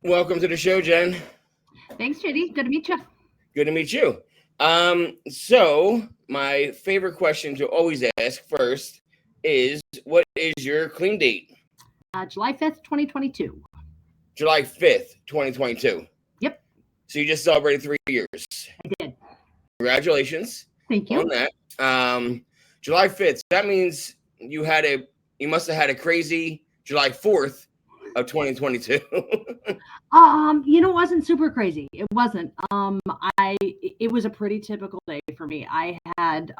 Welcome to the show, Jen. Thanks, JD. Good to meet you. Good to meet you. So my favorite question to always ask first is, what is your clean date? July 5th, 2022. July 5th, 2022. Yep. So you just celebrated 3 years. I did. Congratulations. Thank you. On that. July 5th. That means you must have had a crazy July 4th of 2022. It wasn't super crazy. It wasn't. It was a pretty typical day for me. I had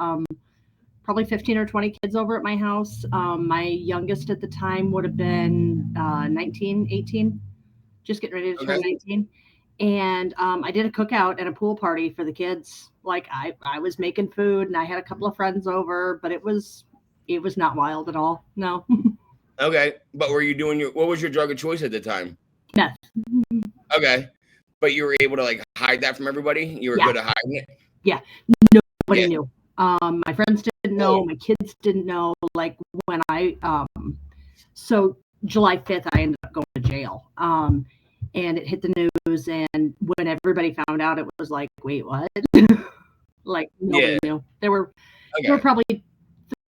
probably 15 or 20 kids over at my house. My youngest at the time would have been 19, 18, just getting ready to turn 19. And I did a cookout and a pool party for the kids. Like I was making food and I had a couple of friends over, but it was not wild at all. No. Okay. But were you doing what was your drug of choice at the time? Meth. Okay. But you were able to hide that from everybody? You were good at hiding it? Yeah. Nobody knew. My friends didn't know, my kids didn't know. Like when so July 5th, I ended up going to jail. And it hit the news, and when everybody found out, it was like, wait, what? Like nobody knew. There were probably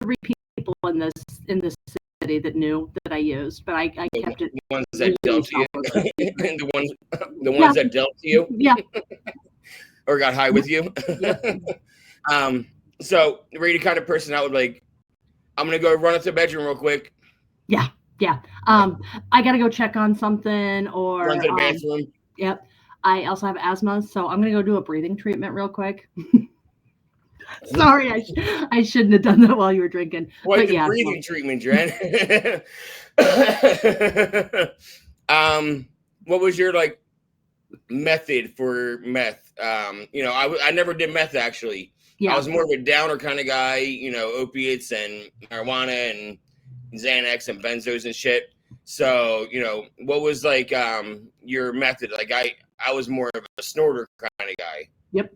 3 people in this city that knew that I used, but I kept it. The ones that dealt to you. the ones that dealt to you. Yeah. Or got high with you. So were you the kind of person that would I'm gonna go run up to the bedroom real quick? Yeah. I gotta go check on something or run to the bathroom. Yep. I also have asthma, so I'm gonna go do a breathing treatment real quick. Sorry, I shouldn't have done that while you were drinking. What the breathing treatment, Jen? What was your method for meth? I never did meth actually. Yeah. I was more of a downer kind of guy, opiates and marijuana and Xanax and benzos and shit. So, what was your method? I was more of a snorter kind of guy. Yep.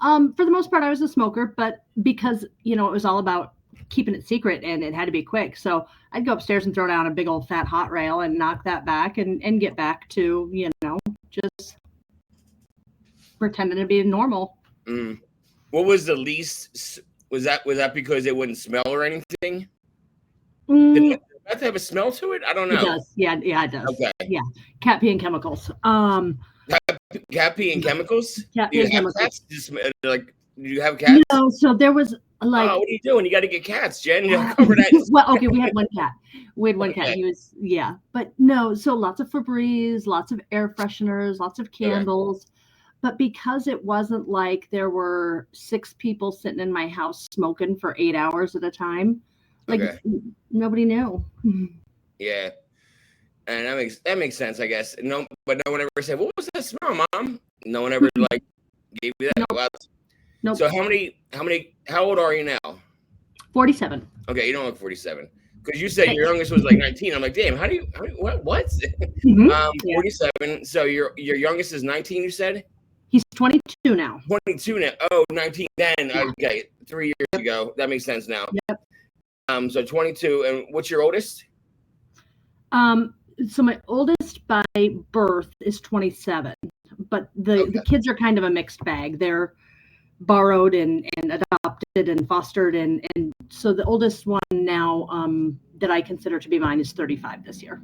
For the most part, I was a smoker, but because, it was all about keeping it secret and it had to be quick. So I'd go upstairs and throw down a big old fat hot rail and knock that back and get back to, just pretending to be normal. What was the least? Was that because it wouldn't smell or anything? Did it have to have a smell to it? I don't know. It does. Yeah, it does. Okay. Yeah. Cat pee and chemicals. Cat pee and chemicals? Cat pee and chemicals. Cats? Do you have cats? No, so there was oh, what are you doing? You got to get cats, Jen. You cover that. Well, okay, we had one cat. Cat. He was, but no, so lots of Febreze, lots of air fresheners, lots of candles. Okay. But because it wasn't like there were 6 people sitting in my house smoking for 8 hours at a time, nobody knew. Yeah. And that makes sense, I guess. No, but no one ever said, "What was that smell, Mom?" No one ever gave you that. Nope. Nope. So how old are you now? 47. Okay, you don't look 47. Because you said your youngest was 19. I'm like, damn, what? 47. So your youngest is 19, you said? He's 22 now. 22 now. Oh, 19 then. Yeah. Okay, 3 years ago. That makes sense now. Yep. So 22. And what's your oldest? So my oldest by birth is 27, but the kids are kind of a mixed bag. They're borrowed and adopted and fostered, and so the oldest one now that I consider to be mine is 35 this year.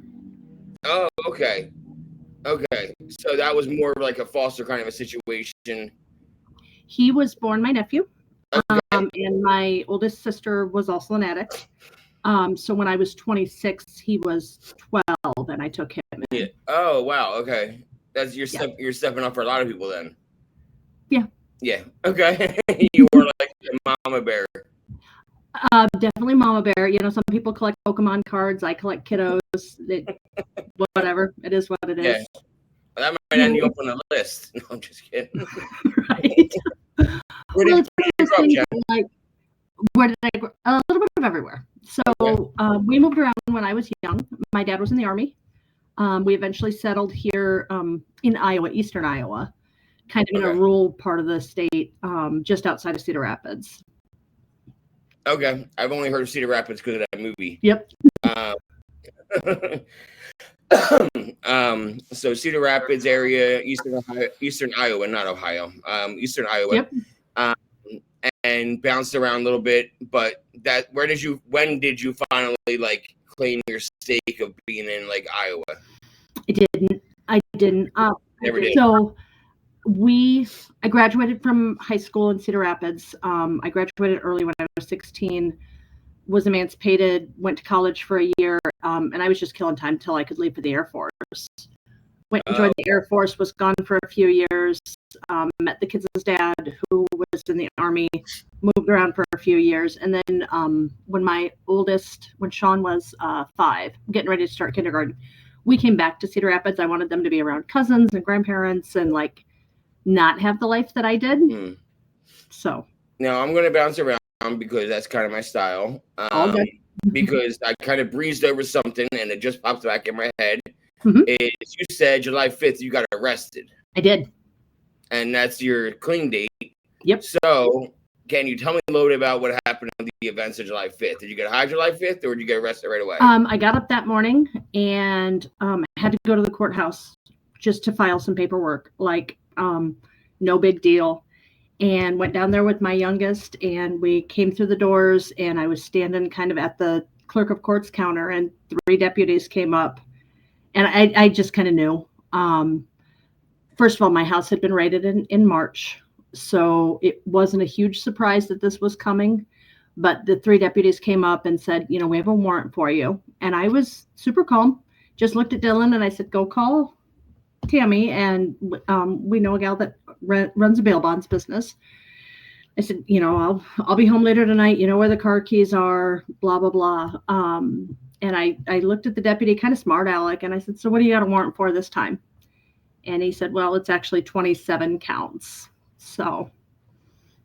Oh, okay. So that was more of a foster kind of a situation. He was born my nephew, and my oldest sister was also an addict. So when I was 26, he was 12, and I took him in. Yeah. Oh, wow. Okay. That's you're stepping up for a lot of people then. Yeah. Yeah. Okay. You were like a mama bear. Definitely mama bear. Some people collect Pokemon cards. I collect kiddos. Whatever. It is what it is. Yeah. Well, that might end you up on the list. No, I'm just kidding. Right. Where did you grow up, Jen? Where did I grow? A little bit of everywhere. So we moved around when I was young. My dad was in the Army. We eventually settled here in Iowa, eastern Iowa, kind of in a rural part of the state, just outside of Cedar Rapids. Okay. I've only heard of Cedar Rapids because of that movie. Yep. So Cedar Rapids area, Eastern Iowa, not Ohio, Eastern Iowa. Yep. And bounced around a little bit, but when did you finally like claim your stake of being in like Iowa? I didn't. Never did. So I graduated from high school in Cedar Rapids. I graduated early when I was 16, was emancipated, went to college for a year, and I was just killing time until I could leave for the Air Force. Went and joined the Air Force, was gone for a few years, met the kids' dad who was in the Army, moved around for a few years. And then when Sean was 5, getting ready to start kindergarten, we came back to Cedar Rapids. I wanted them to be around cousins and grandparents and like not have the life that I did. So now I'm going to bounce around because that's kind of my style. Because I kind of breezed over something and it just popped back in my head. Is you said July 5th you got arrested. I did. And that's your clean date. Yep. So can you tell me a little bit about what happened on the events of July 5th? Did you get high July 5th or did you get arrested right away? I got up that morning and had to go to the courthouse just to file some paperwork. Like, no big deal. And went down there with my youngest, and we came through the doors, and I was standing kind of at the clerk of court's counter, and 3 deputies came up, and I just kind of knew. First of all, my house had been raided in March, so it wasn't a huge surprise that this was coming. But the 3 deputies came up and said, we have a warrant for you. And I was super calm, just looked at Dylan, and I said, go call Tammy, and we know a gal that runs a bail bonds business. I said, I'll be home later tonight. You know where the car keys are, blah, blah, blah. And I looked at the deputy, kind of smart aleck, and I said, so what do you got a warrant for this time? And he said, well, it's actually 27 counts. So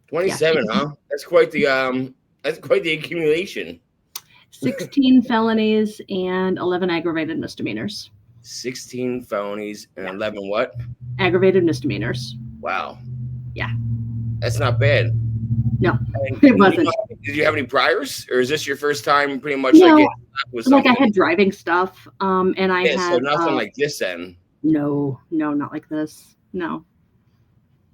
27, yeah. Huh? That's quite the accumulation. 16 felonies and 11 aggravated misdemeanors. 16 felonies and 11 what? Aggravated misdemeanors. Wow. Yeah. That's not bad. No, it wasn't. Did you have any priors, or is this your first time pretty much like I had driving stuff, and I had so nothing like this then. No, not like this. No.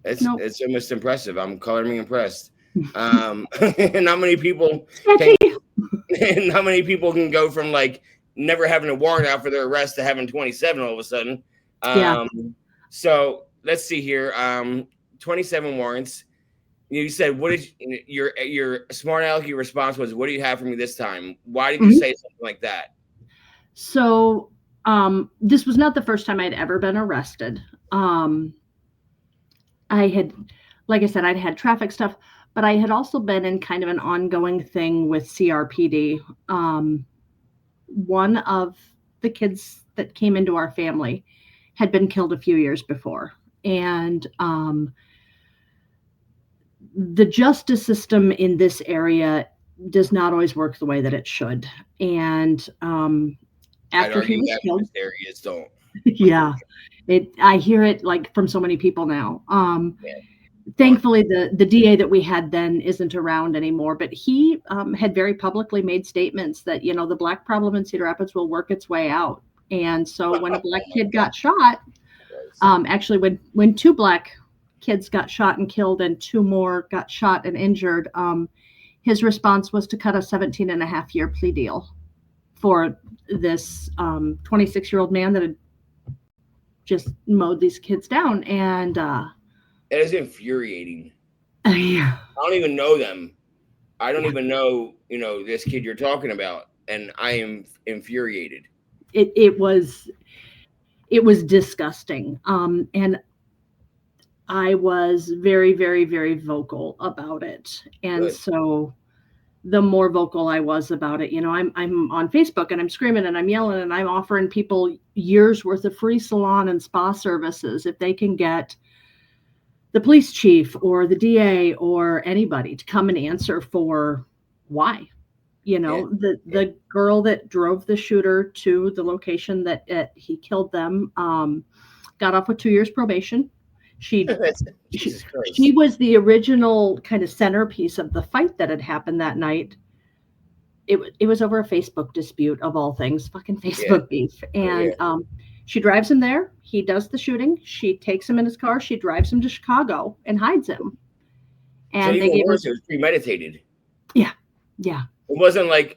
It's almost impressive. I'm coloring impressed. Not many people can go from like never having a warrant out for their arrest to having 27 all of a sudden. So let's see here. 27 warrants. You said, what is your smart alecky response was, what do you have for me this time? Why did you say something like that? So this was not the first time I'd ever been arrested. I had, like I said, I'd had traffic stuff, but I had also been in kind of an ongoing thing with CRPD. One of the kids that came into our family had been killed a few years before. And the justice system in this area does not always work the way that it should. And after he was killed, areas don't. Yeah, I hear it like from so many people now. Thankfully, the DA that we had then isn't around anymore, but he had very publicly made statements that, the black problem in Cedar Rapids will work its way out. And so when a black kid got shot, actually when 2 black kids got shot and killed and 2 more got shot and injured, his response was to cut a 17.5-year plea deal for this 26-year-old man that had just mowed these kids down. And it is infuriating. Yeah. I don't even know them. I don't even know, this kid you're talking about, and I am infuriated. It was disgusting. And I was very, very, very vocal about it. And Good. So the more vocal I was about it, I'm on Facebook and I'm screaming and I'm yelling and I'm offering people years worth of free salon and spa services if they can get the police chief or the DA or anybody to come and answer for why. The girl that drove the shooter to the location that he killed them got off with 2 years probation. She was the original kind of centerpiece of the fight that had happened that night. it was over a Facebook dispute of all things, fucking Facebook beef. And she drives him there. He does the shooting. She takes him in his car. She drives him to Chicago and hides him. And so even worse, it was premeditated. Yeah. It wasn't like,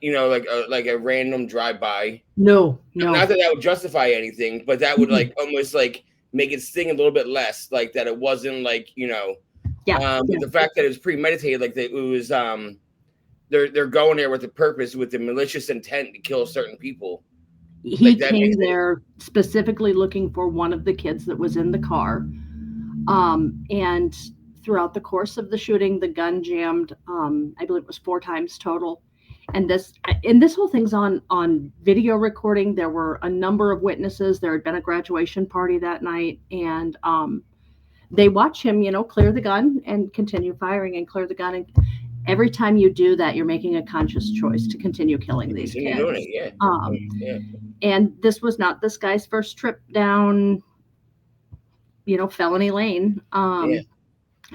like a random drive-by. No. Not that would justify anything, but that would like almost like make it sting a little bit less, like that it wasn't like, but the fact that it was premeditated, like that it was they're going there with a purpose, with the malicious intent to kill certain people. He came there specifically looking for one of the kids that was in the car. And throughout the course of the shooting, the gun jammed, I believe it was 4 times total. And this whole thing's on video recording. There were a number of witnesses. There had been a graduation party that night, and they watch him, clear the gun and continue firing and clear the gun. And every time you do that, you're making a conscious choice to continue killing these kids. Doing it, And this was not this guy's first trip down, felony lane.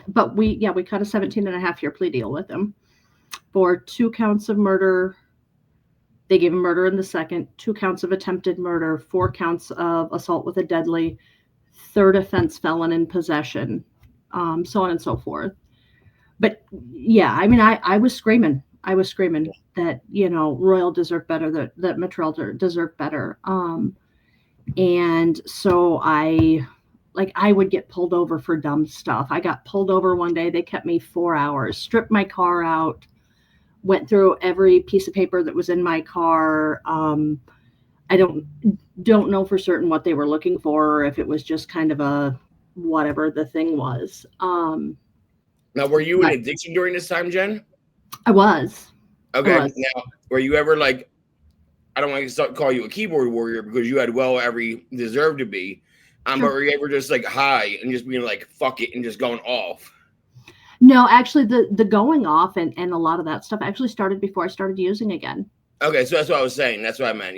But we cut a 17.5-year plea deal with him for 2 counts of murder. They gave him murder in the second, 2 counts of attempted murder, 4 counts of assault with a deadly, 3rd offense felon in possession, so on and so forth. But yeah, I mean, I was screaming that, Royal deserved better, that Matrell deserved better. And so I would get pulled over for dumb stuff. I got pulled over one day. They kept me 4 hours, stripped my car out, went through every piece of paper that was in my car. I don't know for certain what they were looking for, or if it was just kind of a whatever the thing was. Now, were you in addiction during this time, Jen? I was. Okay. Now, were you ever like, I don't want to call you a keyboard warrior because you had every deserve to be. But were you ever just like high and just being like, fuck it, and just going off? No, actually the going off and a lot of that stuff actually started before I started using again. Okay. So that's what I was saying. That's what I meant.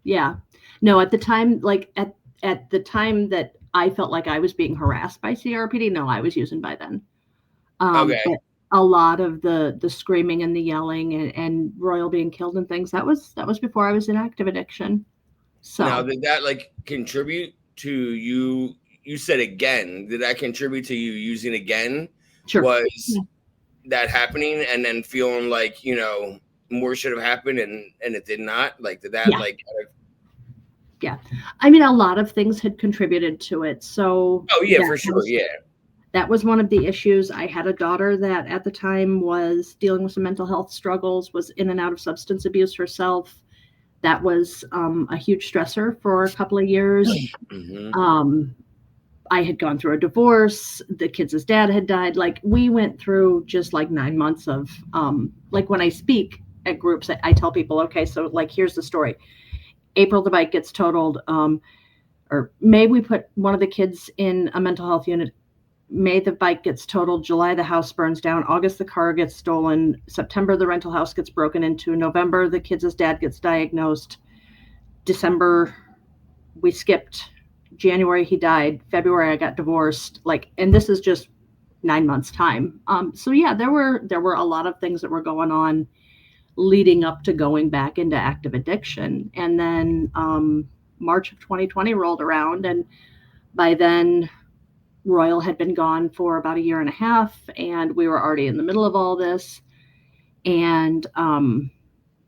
Yeah. No, at the time, like at the time that I felt like I was being harassed by CRPD, no, I was using by then. Okay. But a lot of the screaming and the yelling and Royal being killed and things, that was before I was in active addiction. So now, did that like contribute to you? You said again, did that contribute to you using again? Sure. Was that happening and then feeling like, more should have happened and it did not? Like, did that Yeah. I mean, a lot of things had contributed to it. So for sure. That was one of the issues. I had a daughter that at the time was dealing with some mental health struggles, was in and out of substance abuse herself. That was a huge stressor for a couple of years. Mm-hmm. I had gone through a divorce. The kids' dad had died. Like, we went through just like 9 months of, like, when I speak at groups, I tell people, okay, so like, here's the story. April, the bike gets totaled. Or May, we put one of the kids in a mental health unit. May, the bike gets totaled. July, the house burns down. August, the car gets stolen. September, the rental house gets broken into. November, the kid's dad gets diagnosed. December, we skipped. January, he died. February, I got divorced. Like, and this is just 9 months time. So yeah, there were a lot of things that were going on leading up to going back into active addiction. And then March of 2020 rolled around, and by then Royal had been gone for about 1.5 years, and we were already in the middle of all this, and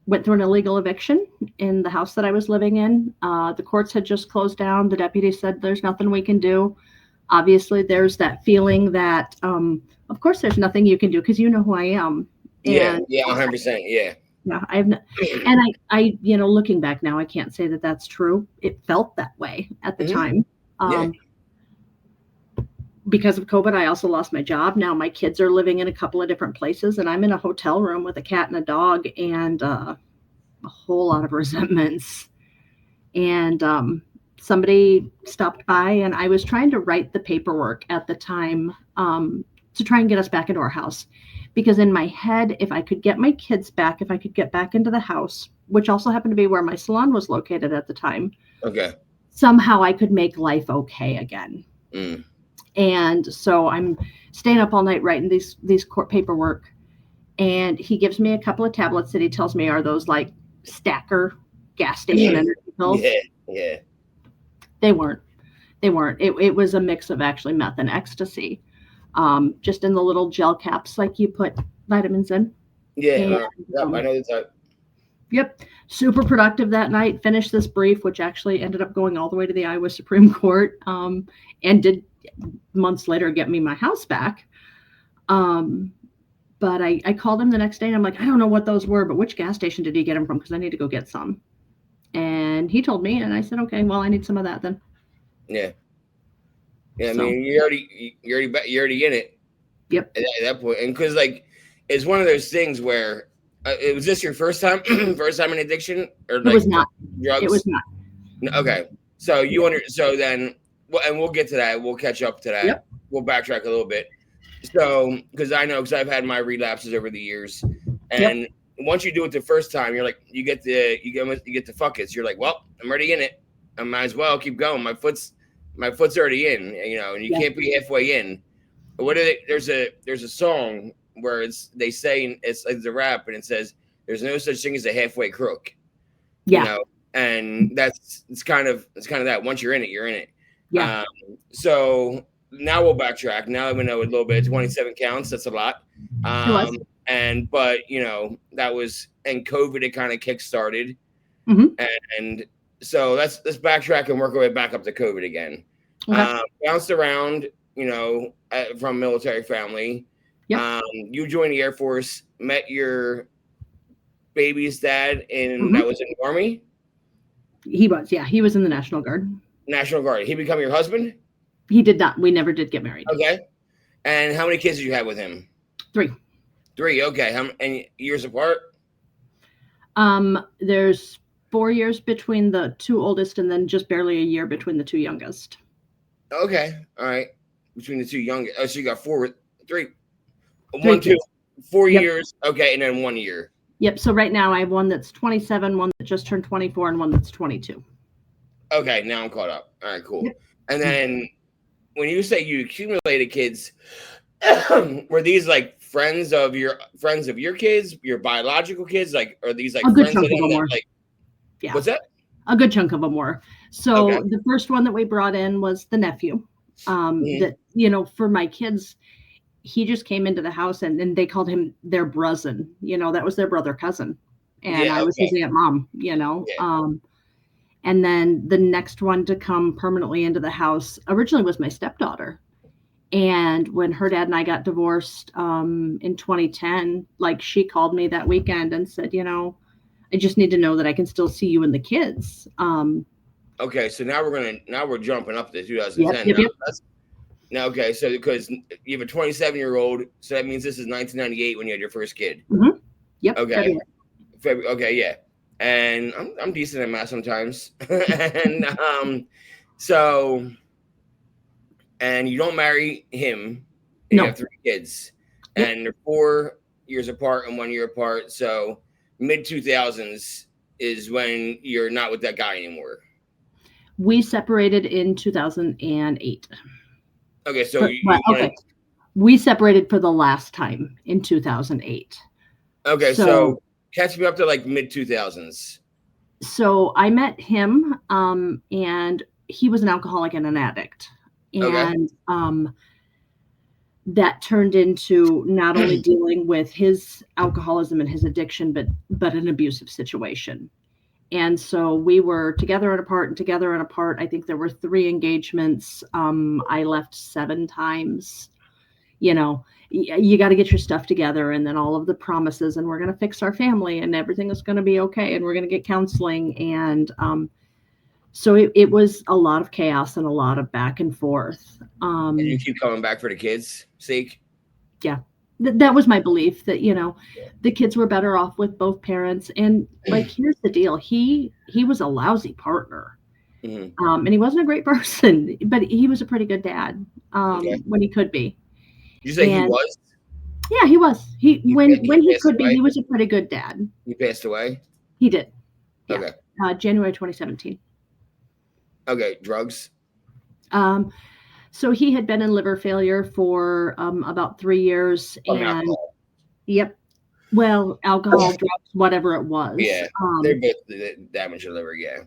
went through an illegal eviction in the house that I was living in. The courts had just closed down. The deputy said, there's nothing we can do. Obviously, there's that feeling that, of course, there's nothing you can do because you know who I am. And, 100%. Yeah. I have, and I, looking back now, I can't say that that's true. It felt that way at the time. Because of COVID, I also lost my job. Now my kids are living in a couple of different places, and I'm in a hotel room with a cat and a dog, and a whole lot of resentments. And somebody stopped by, and I was trying to write the paperwork at the time to try and get us back into our house. Because in my head, if I could get my kids back, if I could get back into the house, which also happened to be where my salon was located at the time, somehow I could make life okay again. And so I'm staying up all night writing these court paperwork. And he gives me a couple of tablets that he tells me are those like stacker gas station energy pills. Yeah, yeah. They weren't. They weren't. It was a mix of actually meth and ecstasy, just in the little gel caps like you put vitamins in. Yeah, And, yep, I know the type. Yep. Super productive that night. Finished this brief, which actually ended up going all the way to the Iowa Supreme Court, and did months later get me my house back. But I called him the next day and I'm like, I don't know what those were, but which gas station did he get them from? Because I need to go get some. And he told me, and I said, okay, well, I need some of that then. Yeah. Yeah, I mean, you're already in it. Yep. At that point, and because like it's one of those things where was this your first time in addiction or like it was not drugs? It was not. Okay, so so then, well, and we'll get to that. We'll catch up to that. Yep. We'll backtrack a little bit. So, because I've had my relapses over the years, and once you do it the first time, you're like, you get the fuck it. You're like, well, I'm already in it. I might as well keep going. My foot's already in, and you can't be halfway in. What are they? There's a song where they say it's like the rap, and it says, "There's no such thing as a halfway crook." Yeah. And it's kind of that. Once you're in it, you're in it. Yeah. So now we'll backtrack. Now that we know a little bit, 27 counts. That's a lot. But that was, and COVID, it kind of kick-started. Mm-hmm. And so let's backtrack and work our way back up to COVID again. Okay. Bounced around, from military family. Yep. You joined the Air Force, met your baby's dad that was in the Army? He was, yeah. He was in the National Guard. National Guard. He become your husband? He did not. We never did get married. Okay. And how many kids did you have with him? 3. 3, okay. How many years apart? There's 4 years between the 2 oldest and then just barely a year between the 2 youngest. Okay. All right. Between the 2 youngest. Oh, so you got 4 years. Okay. And then 1 year. Yep. So right now I have one that's 27, one that just turned 24, and one that's 22. Okay. Now I'm caught up. All right, cool. Yep. And then when you say you accumulated kids, were these like friends of your kids, your biological kids? Like, are these like a good friends chunk of them were? Like, yeah. What's that? A good chunk of them were. So the first one that we brought in was the nephew. That, for my kids, he just came into the house and they called him their bruzzen. That was their brother cousin. And I was his aunt mom, Yeah. And then the next one to come permanently into the house originally was my stepdaughter. And when her dad and I got divorced in 2010, like she called me that weekend and said, I just need to know that I can still see you and the kids. Okay, so now we're jumping up to 2010. Yep. Now, okay, so because you have a 27-year-old, so that means this is 1998 when you had your first kid. Mm-hmm. Yep. Okay. February. Okay, yeah. And I'm decent at math sometimes. And so, and you don't marry him. And you have 3 kids, and they're 4 years apart and 1 year apart. So mid 2000s is when you're not with that guy anymore. We separated in 2008. Okay, so we separated for the last time in 2008. Okay, so catch me up to like mid 2000s. So I met him, and he was an alcoholic and an addict, and that turned into not only dealing with his alcoholism and his addiction, but an abusive situation. And so we were together and apart. I think there were 3 engagements. I left 7 times. You got to get your stuff together, and then all of the promises, and we're going to fix our family, and everything is going to be okay, and we're going to get counseling. And so it was a lot of chaos and a lot of back and forth. And you keep coming back for the kids' sake? Yeah. That was my belief that, the kids were better off with both parents. And like, here's the deal. He was a lousy partner. Mm-hmm. And he wasn't a great person, but he was a pretty good dad when he could be. Did you say he was? Yeah, he was. When he could be, he was a pretty good dad. He passed away? He did. Yeah. Okay. January 2017. Okay. Drugs? So he had been in liver failure for about 3 years. And alcohol. Yep. Well, alcohol, drugs, whatever it was. Yeah, they're both damage the liver. Yeah.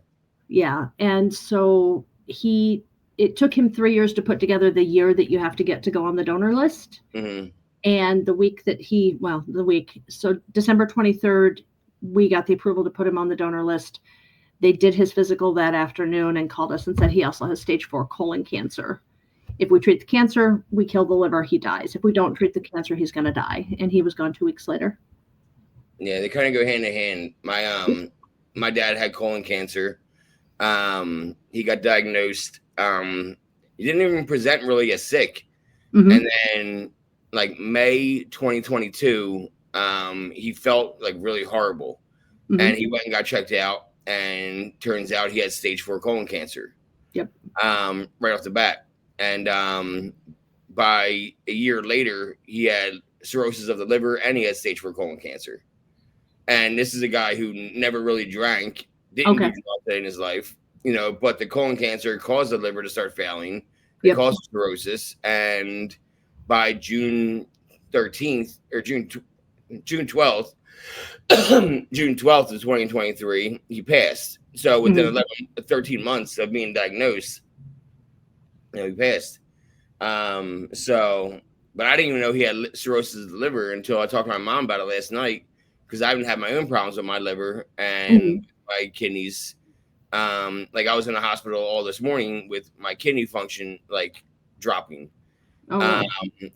Yeah, and so it took him 3 years to put together the year that you have to get to go on the donor list. Mm-hmm. And so December 23rd, we got the approval to put him on the donor list. They did his physical that afternoon and called us and said he also has stage 4 colon cancer. If we treat the cancer, we kill the liver, he dies. If we don't treat the cancer, he's going to die. And he was gone 2 weeks later. Yeah, they kind of go hand in hand. My dad had colon cancer. He got diagnosed. He didn't even present really as sick. Mm-hmm. And then like May 2022, he felt like really horrible. Mm-hmm. And he went and got checked out, and turns out he had stage 4 colon cancer. Yep. Right off the bat. And by a year later, he had cirrhosis of the liver and he had stage 4 colon cancer. And this is a guy who never really drank, didn't do drugs in his life, but the colon cancer caused the liver to start failing. It caused cirrhosis. And by June 13th or June 12th, June 12th of 2023, he passed. So within 13 months of being diagnosed, he passed. But I didn't even know he had cirrhosis of the liver until I talked to my mom about it last night, because I haven't had my own problems with my liver and my kidneys. Like I was in the hospital all this morning with my kidney function like dropping. And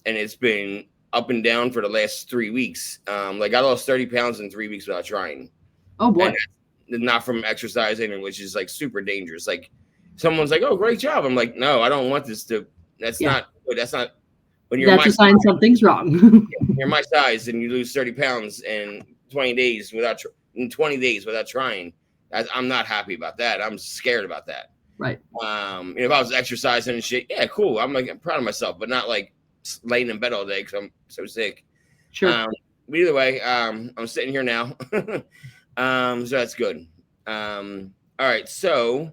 it's been up and down for the last 3 weeks. Like I lost 30 pounds in 3 weeks without trying. Oh boy. And not from exercising, which is like super dangerous. Like someone's like, "Oh, great job." I'm like, "No, I don't want this to, that's not when you're that's a sign something's wrong." You're my size and you lose 30 pounds in 20 days without trying. I'm not happy about that. I'm scared about that. Right. If I was exercising and shit, yeah, cool. I'm proud of myself, but not like laying in bed all day because I'm so sick. Sure. But either way, I'm sitting here now. So that's good. All right. So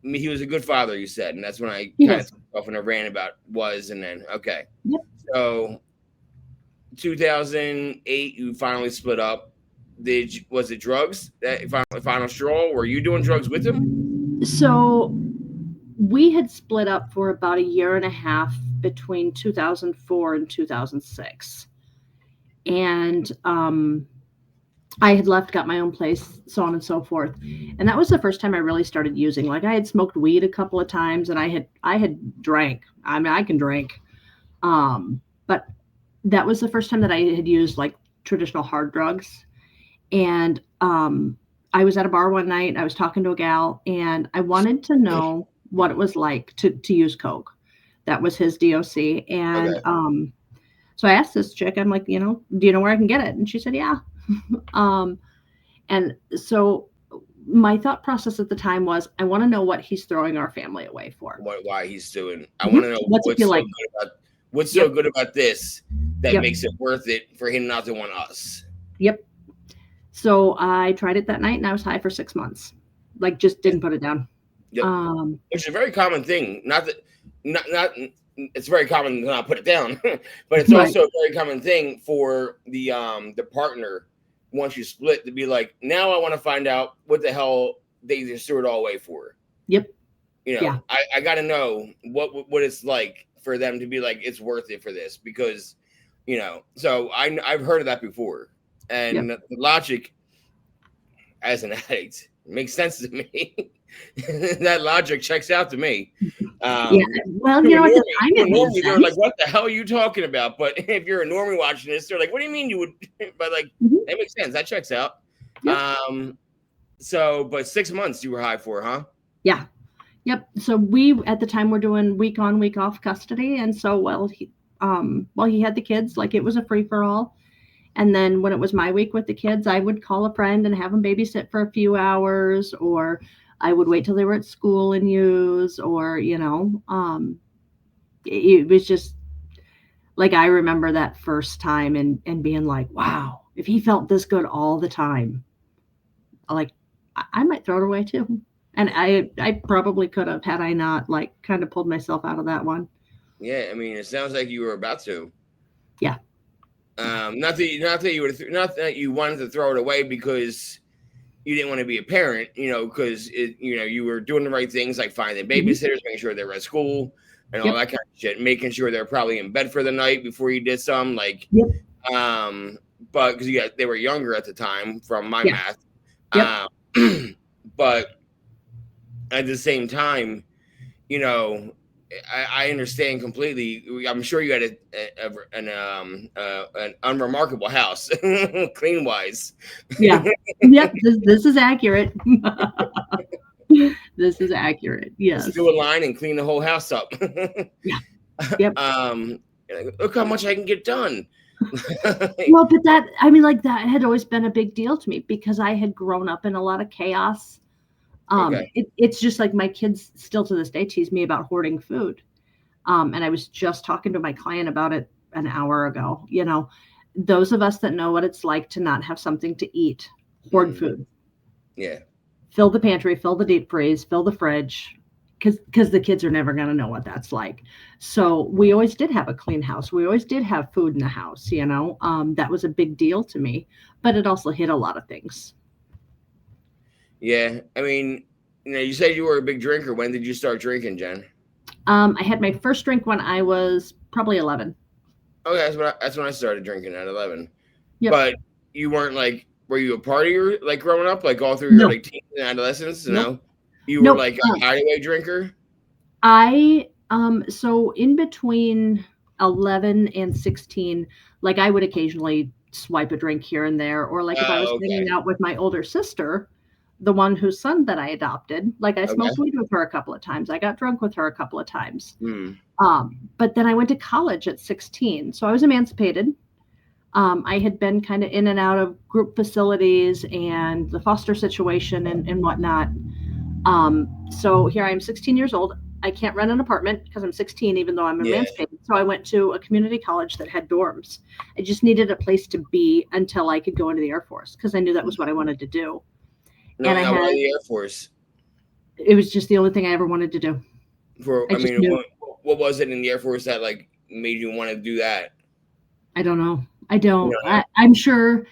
he was a good father, you said, and that's when I kind of took off and I ran about and then okay. Yep. So 2008, you finally split up. Was it drugs that final straw? Were you doing drugs with him? So we had split up for about a year and a half between 2004 and 2006, and I had left, got my own place, so on and so forth. And that was the first time I really started using. Like I had smoked weed a couple of times and I had drank. I mean, I can drink. But that was the first time that I had used like traditional hard drugs. And I was at a bar one night. I was talking to a gal and I wanted to know what it was like to use Coke. That was his DOC. And so I asked this chick, I'm like, do you know where I can get it? And she said, yeah. And so my thought process at the time was, I want to know what he's throwing our family away for. Why he's doing. I want to know what's so good about this that makes it worth it for him not to want us. Yep. So I tried it that night and I was high for 6 months. Like just didn't put it down. Yep. Which is a very common thing. Not it's very common to not put it down, but it's also a very common thing for the partner once you split to be like, now I want to find out what the hell they just threw it all away for. Yep. I got to know what it's like for them to be like, it's worth it for this because, so I've heard of that before. And the logic as an addict makes sense to me. That logic checks out to me. Well, at the time it made sense. They're like, what the hell are you talking about? But if you're a normie watching this, they're like, what do you mean you would? But like, that makes sense. That checks out. Yep. But 6 months you were high for, huh? Yeah. Yep. So we at the time were doing week on, week off custody, and so he had the kids, like it was a free for all. And then when it was my week with the kids, I would call a friend and have them babysit for a few hours, or I would wait till they were at school and use, or, it was just like, I remember that first time and being like, wow, if he felt this good all the time, like I might throw it away too. And I probably could have, had I not like kind of pulled myself out of that one. Yeah. I mean, it sounds like you were about to. Yeah. Not that you wanted to throw it away because you didn't want to be a parent, because you were doing the right things, like finding babysitters, making sure they were at school and all Yep. that kind of shit, making sure they're probably in bed for the night before you did some, like, Yep. but because they were younger at the time, from my Yeah. math, Yep. but at the same time, I understand completely. I'm sure you had an unremarkable house, clean wise. Yeah. Yep. This is accurate. This is accurate. Yes. Just do a line and clean the whole house up. Yeah. Yep. Look how much I can get done. Well, but that had always been a big deal to me because I had grown up in a lot of chaos. Okay. It's just like my kids still to this day tease me about hoarding food. And I was just talking to my client about it an hour ago. Those of us that know what it's like to not have something to eat, hoard food. Yeah. Fill the pantry, fill the deep freeze, fill the fridge, because the kids are never going to know what that's like. So we always did have a clean house. We always did have food in the house, that was a big deal to me, but it also hid a lot of things. Yeah. I mean, you said you were a big drinker. When did you start drinking, Jen? I had my first drink when I was probably 11. Okay, that's when I started drinking, at 11. Yep. But you weren't were you a partier like growing up, like all through your No. teens and adolescence? Nope. No, you were like a hideaway drinker. So in between 11 and 16, like I would occasionally swipe a drink here and there, or like if I was hanging out with my older sister, the one whose son that I adopted, like I smoked weed with her a couple of times. I got drunk with her a couple of times. But then I went to college at 16. So I was emancipated. I had been kind of in and out of group facilities and the foster situation and whatnot. So here I am, 16 years old. I can't rent an apartment because I'm 16, even though I'm emancipated. So I went to a community college that had dorms. I just needed a place to be until I could go into the Air Force because I knew that was what I wanted to do. No, and I had the Air Force. It was just the only thing I ever wanted to do. What was it in the Air Force that made you want to do that? I don't know. I don't. I'm sure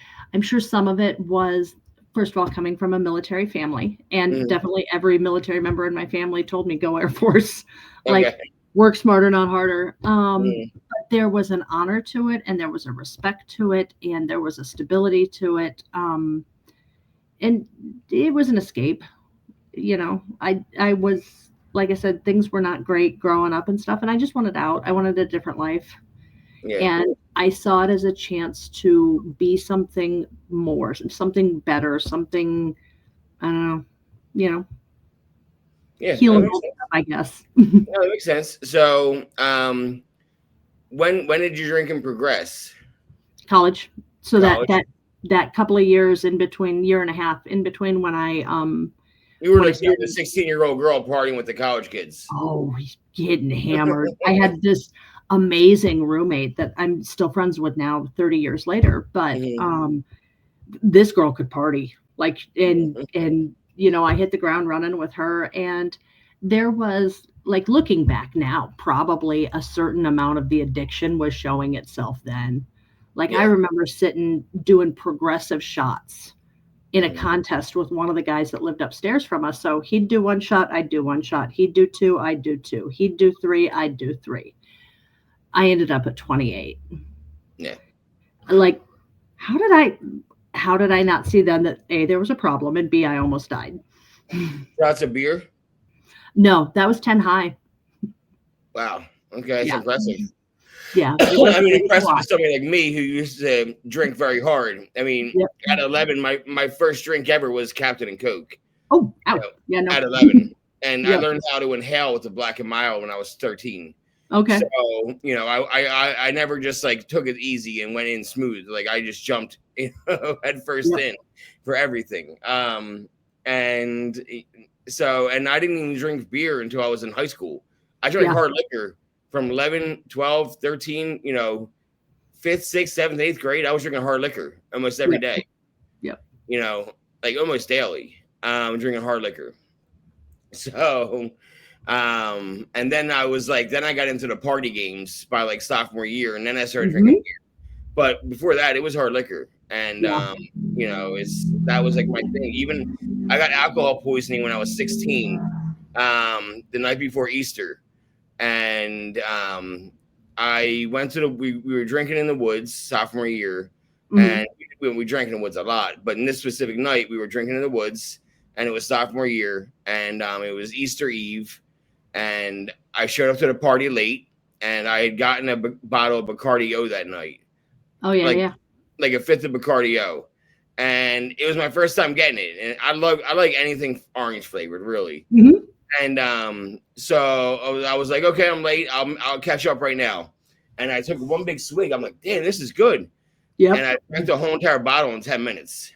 some of it was, first of all, coming from a military family, and definitely every military member in my family told me go Air Force, work smarter, not harder. But there was an honor to it, and there was a respect to it, and there was a stability to it. And it was an escape. I was, like I said, things were not great growing up and stuff, and I just wanted out. I wanted a different life. Yeah. And I saw it as a chance to be something more, something better, something, I don't know, healing, I guess. No, that makes sense. So, when did your drinking progress? College. So that couple of years in between, year and a half in between when I you were like the 16-year-old girl partying with the college kids. Oh, getting hammered. I had this amazing roommate that I'm still friends with now 30 years later, but this girl could party, and I hit the ground running with her, and there was, looking back now, probably a certain amount of the addiction was showing itself then. I remember sitting doing progressive shots in a contest with one of the guys that lived upstairs from us. So he'd do one shot, I'd do one shot. He'd do two, I'd do two. He'd do three, I'd do three. I ended up at 28. Yeah. How did I not see then that A, there was a problem, and B, I almost died. Shots of beer? No, that was 10 high. Wow. Okay, that's impressive. Yeah. Impressive to somebody like me who used to drink very hard. At 11, my first drink ever was Captain and Coke. Oh, ouch. At 11. And I learned how to inhale with the Black and Mild when I was 13. Okay. So, I never just took it easy and went in smooth. I just jumped, head first in for everything. And I didn't even drink beer until I was in high school. I drank hard liquor from 11, 12, 13, 5th, 6th, 7th, 8th grade. I was drinking hard liquor almost every day. Yep. Almost daily, drinking hard liquor. So, and then I was then I got into the party games by sophomore year, and then I started drinking beer. but before that, it was hard liquor, and that was like my thing. Even I got alcohol poisoning when I was 16, the night before Easter, and I went to we were drinking in the woods sophomore year, and we drank in the woods a lot, but in this specific night we were drinking in the woods, and it was sophomore year, and it was Easter Eve, and I showed up to the party late, and I had gotten a bottle of Bacardi O that night. Oh yeah, like a fifth of Bacardi O, and it was my first time getting it, and I like anything orange flavored, really. And so I was like, okay, I'm late. I'll catch up right now. And I took one big swig. I'm like, damn, this is good. Yeah. And I drank the whole entire bottle in 10 minutes.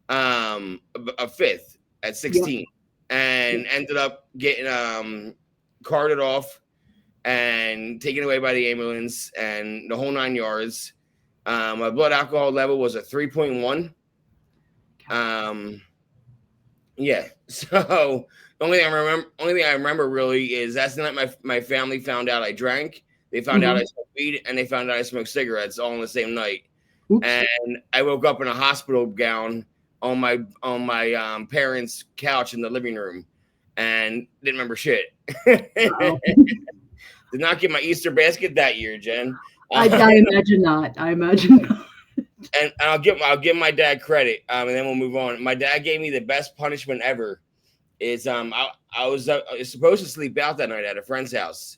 A fifth at 16, and ended up getting carted off and taken away by the ambulance and the whole 9 yards. My blood alcohol level was a 3.1. Yeah. So the only thing I remember really is that's the night my family found out I drank. They found out I smoked weed, and they found out I smoked cigarettes all on the same night. Oops. And I woke up in a hospital gown on my parents' couch in the living room, and didn't remember shit. Did not get my Easter basket that year, Jen. I imagine not. I imagine not. And I'll give my dad credit, and then we'll move on. My dad gave me the best punishment ever. Is I was supposed to sleep out that night at a friend's house.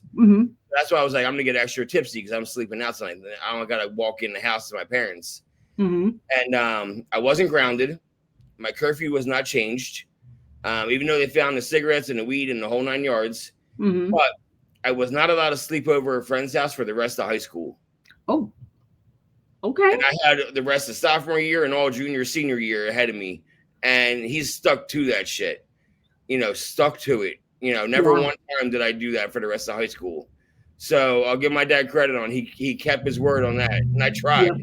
That's why I was like, I'm gonna get extra tipsy because I'm sleeping out tonight. I don't gotta walk in the house to my parents. And I wasn't grounded. My curfew was not changed, even though they found the cigarettes and the weed and the whole 9 yards. But I was not allowed to sleep over a friend's house for the rest of high school. Oh, okay. And I had the rest of sophomore year and all junior, senior year ahead of me. And he's stuck to that shit, stuck to it. Never one time did I do that for the rest of high school. So I'll give my dad credit on he kept his word on that. And I tried. Yep.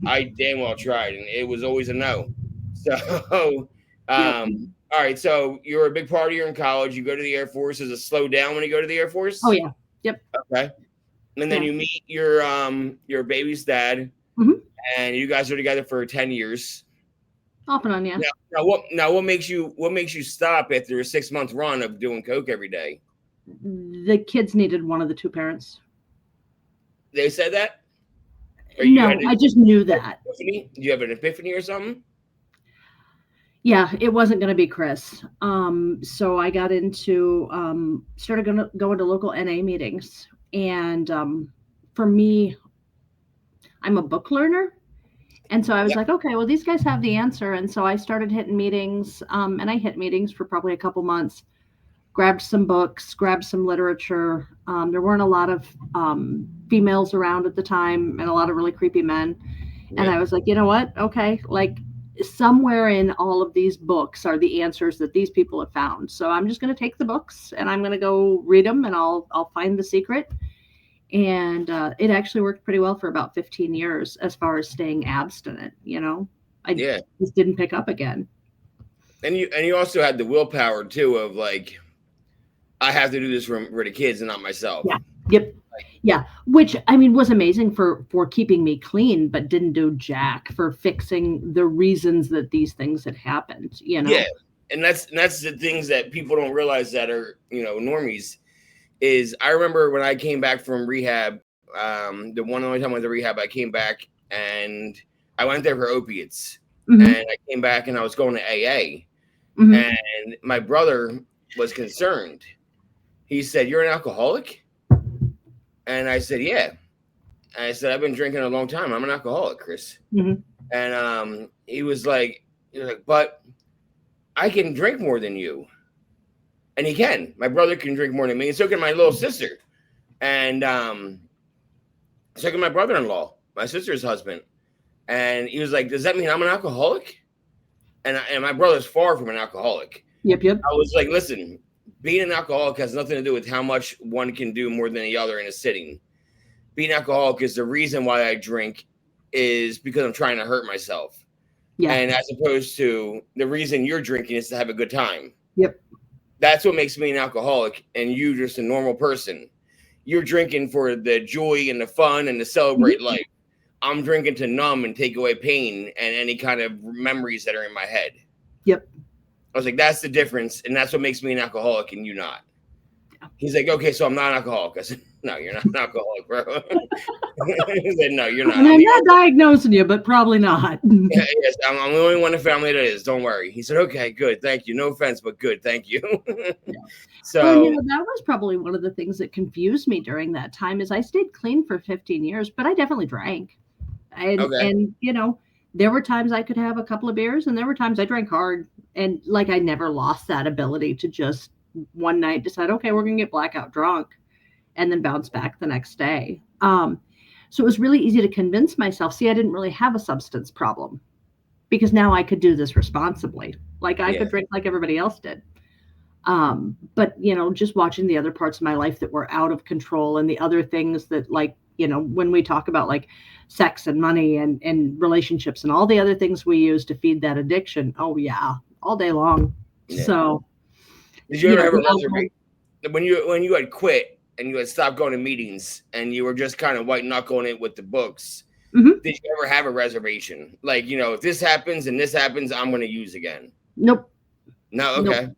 I damn well tried. And it was always a no. So, all right. So you're a big partier in college. You go to the Air Force. Does it slow down when you go to the Air Force? Oh, yeah. Yep. Okay. And then you meet your baby's dad, and you guys are together for 10 years. Off and on, yeah. Now what makes you stop after a 6-month run of doing coke every day? The kids needed one of the two parents. They said that? No, I just knew that. Epiphany? Do you have an epiphany or something? Yeah, it wasn't going to be Chris. So I got into started going to local NA meetings, and for me, I'm a book learner. And so I was like, okay, well, these guys have the answer. And so I started hitting meetings, and I hit meetings for probably a couple months, grabbed some books, grabbed some literature. There weren't a lot of females around at the time and a lot of really creepy men. Yeah. And I was like, you know what? Okay, like somewhere in all of these books are the answers that these people have found. So I'm just going to take the books and I'm going to go read them, and I'll find the secret. And it actually worked pretty well for about 15 years as far as staying abstinent. I just didn't pick up again. And you also had the willpower too of like, I have to do this for the kids and not myself. Yeah. Yep. Yeah. Which was amazing for keeping me clean, but didn't do jack for fixing the reasons that these things had happened. Yeah. And that's the things that people don't realize that are normies. Is I remember when I came back from rehab, the only time I went to rehab, I came back and I went there for opiates. And I came back and I was going to AA. And my brother was concerned. He said, "You're an alcoholic?" And I said, "Yeah." And I said, "I've been drinking a long time. I'm an alcoholic, Chris." And he was like, "But I can drink more than you." And he can. My brother can drink more than me, and so can my little sister. And so can my brother-in-law, my sister's husband. And he was like, "Does that mean I'm an alcoholic?" And my brother's far from an alcoholic. Yep. I was like, "Listen, being an alcoholic has nothing to do with how much one can do more than the other in a sitting. Being an alcoholic is the reason why I drink is because I'm trying to hurt myself. Yeah. And as opposed to the reason you're drinking is to have a good time." Yep. That's what makes me an alcoholic, and you just a normal person. You're drinking for the joy and the fun and to celebrate life. I'm drinking to numb and take away pain and any kind of memories that are in my head. Yep. I was like, that's the difference, and that's what makes me an alcoholic and you not. He's like, okay, so I'm not an alcoholic. I said, no, you're not an alcoholic, bro. He said, no, you're not. And I'm not diagnosing you, but probably not. Yes, I'm the only one in the family that is. Don't worry. He said, okay, good, thank you. No offense, but good, thank you. So well, that was probably one of the things that confused me during that time is I stayed clean for 15 years, but I definitely drank. And there were times I could have a couple of beers and there were times I drank hard. And like, I never lost that ability to just one night decide, okay, we're going to get blackout drunk and then bounce back the next day. So it was really easy to convince myself, see, I didn't really have a substance problem because now I could do this responsibly. Like I could drink like everybody else did. But, just watching the other parts of my life that were out of control and the other things that like, when we talk about like sex and money and relationships and all the other things we use to feed that addiction. Oh yeah. All day long. Yeah. So did you ever have a reservation when you had quit and you had stopped going to meetings and you were just kind of white knuckling it with the books? Mm-hmm. Did you ever have a reservation? Like, if this happens and this happens, I'm going to use again. Nope. No. Okay. Nope.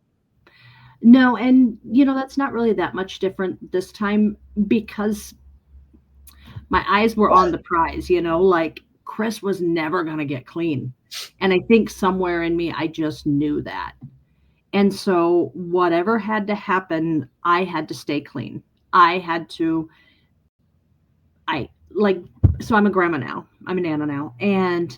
No. And that's not really that much different this time because my eyes were on the prize, like Chris was never going to get clean. And I think somewhere in me, I just knew that. And so whatever had to happen, I had to stay clean. So I'm a grandma now. I'm a Nana now. And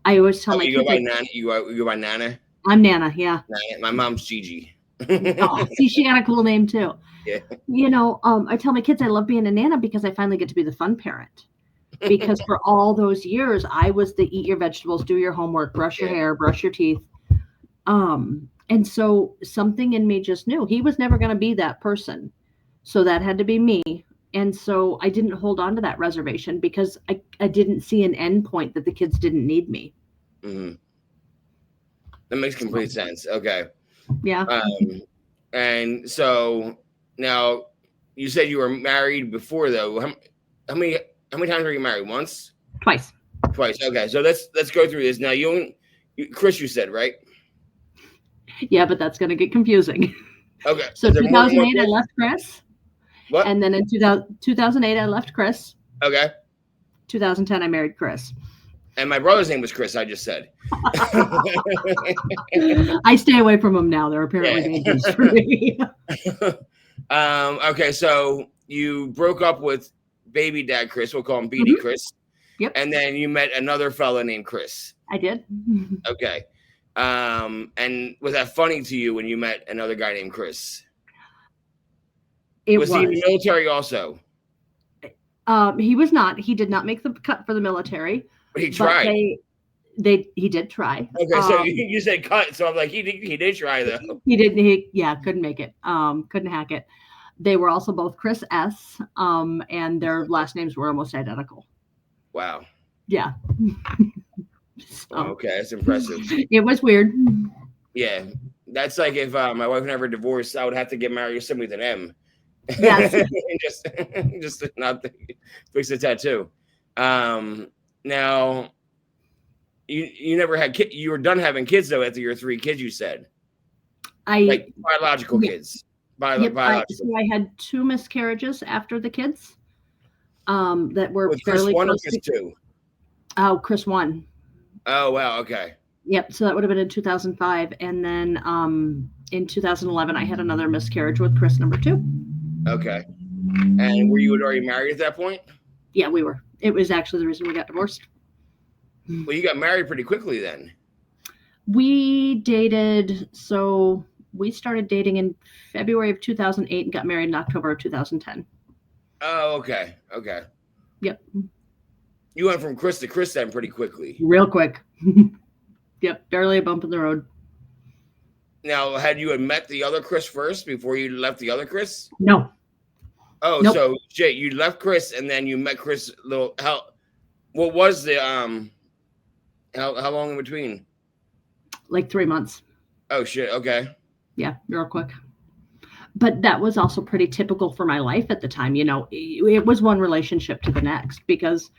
I always tell my kids. You go by Nana? You go by Nana? I'm Nana, yeah. Nana. My mom's Gigi. Oh, see, she got a cool name too. Yeah. I tell my kids I love being a Nana because I finally get to be the fun parent. Because for all those years, I was the eat your vegetables, do your homework, brush your hair, brush your teeth. And so something in me just knew he was never going to be that person. So that had to be me. And so I didn't hold on to that reservation because I didn't see an end point that the kids didn't need me. Mm-hmm. That makes complete sense. Okay. Yeah. And so now you said you were married before though. How many times were you married? Once? Twice. Okay. So let's go through this. Now Chris, you said, right? Yeah, but that's going to get confusing. Okay. So 2008, I left Chris. What? And then in 2008, I left Chris. Okay. 2010, I married Chris. And my brother's name was Chris, I just said. I stay away from them now. They're apparently dangerous for me. Okay, so you broke up with baby dad Chris. We'll call him BD Chris. Yep. And then you met another fella named Chris. I did. Okay. And was that funny to you when you met another guy named Chris? Was he in the military also? He was not. He did not make the cut for the military. But he tried. He did try. Okay, so you said cut, so I'm like, he did try though. He didn't. Couldn't make it. Couldn't hack it. They were also both Chris S. And their last names were almost identical. Wow. Yeah. Okay, that's impressive. It was weird. Yeah, that's like if my wife never divorced, I would have to get married to somebody with an M. Yes. just not fix the tattoo. Now, you never had kids. You were done having kids though after your 3 kids. You said, like biological kids. Biological. So I had 2 miscarriages after the kids. That were with fairly Chris 1 close or Chris 2? Oh, Chris 1. Oh wow. Okay. Yep. So that would have been in 2005, and then in 2011, I had another miscarriage with Chris number 2. Okay. And were you already married at that point? Yeah, we were. It was actually the reason we got divorced. Well, you got married pretty quickly then. We dated. So we started dating in February of 2008 and got married in October of 2010. Oh, okay. Okay. Yep. You went from Chris to Chris then pretty quickly. Real quick. Yep. Barely a bump in the road. Now, had you met the other Chris first before you left the other Chris? No. Oh, nope. So Jay, you left Chris and then you met Chris. What was the how long in between? Like 3 months. Oh shit. Okay. Yeah, real quick. but that was also pretty typical for my life at the time. It was one relationship to the next because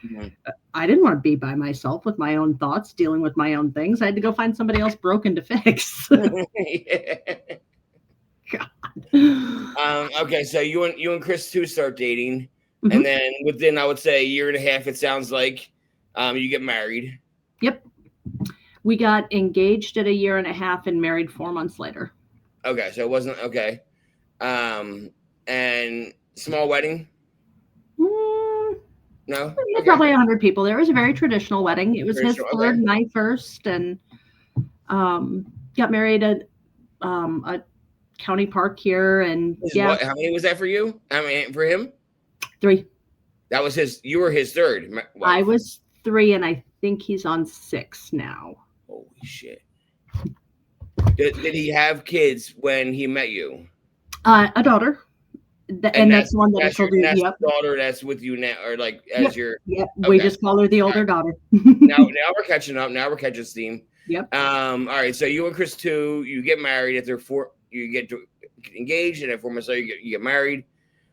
I didn't want to be by myself with my own thoughts, dealing with my own things. I had to go find somebody else broken to fix. God. Okay, so you and Chris too start dating, and then within, I would say, a year and a half, it sounds like, you get married. Yep. We got engaged at a year and a half and married 4 months later. Okay, so it wasn't okay. And small wedding? No? Okay. Probably 100 people. There was a very traditional wedding. It was his third, my first, and got married at a county park here. And how many was that for you? I mean, for him? 3. That was you were his third wife. I was 3, and I think he's on 6 now. Holy shit. Did he have kids when he met you? A daughter. And that's the one that that's your daughter that's with you now, or like as your. Yep. Okay. We just call her the older daughter. now we're catching up. Now we're catching steam. Yep. All right. So you and Chris too, you get married after 4. You get engaged, and at 4 months later, you get married.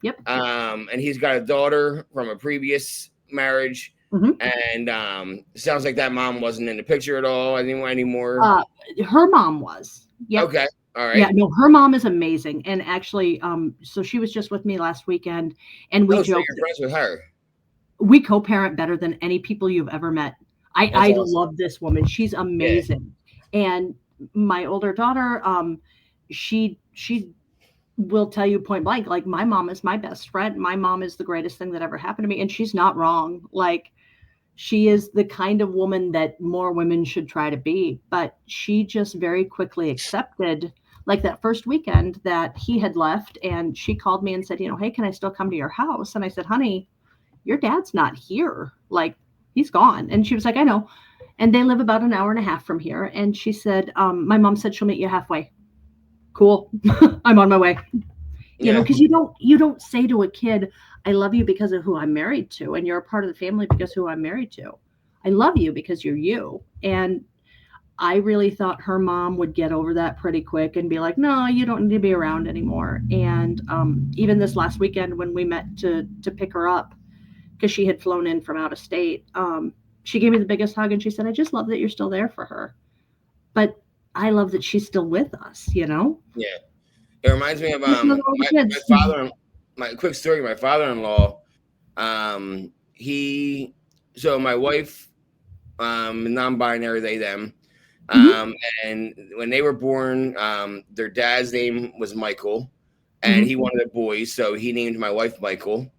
Yep. And he's got a daughter from a previous marriage. And sounds like that mom wasn't in the picture at all anymore. Her mom was. Yep. Okay. All right. Yeah, no, her mom is amazing. And actually, so she was just with me last weekend, and we joked. So you're friends with her. We co-parent better than any people you've ever met. I awesome. Love this woman. She's amazing. Yeah. And my older daughter, she will tell you point blank, like, my mom is my best friend. My mom is the greatest thing that ever happened to me. And she's not wrong. Like, she is the kind of woman that more women should try to be. But she just very quickly accepted, like that first weekend that he had left, and she called me and said, hey, can I still come to your house? And I said, honey, your dad's not here. Like, he's gone. And she was like, I know. And they live about an hour and a half from here. And she said, my mom said she'll meet you halfway. Cool. I'm on my way. You know, because you don't say to a kid, I love you because of who I'm married to, and you're a part of the family because who I'm married to. I love you because you're you. And I really thought her mom would get over that pretty quick and be like, no, you don't need to be around anymore. And even this last weekend when we met to pick her up, because she had flown in from out of state, she gave me the biggest hug and she said, I just love that you're still there for her. But I love that she's still with us, Yeah. It reminds me of my father. My quick story. My father-in-law. So my wife, non-binary, they them, and when they were born, their dad's name was Michael, and he wanted a boy, so he named my wife Michael,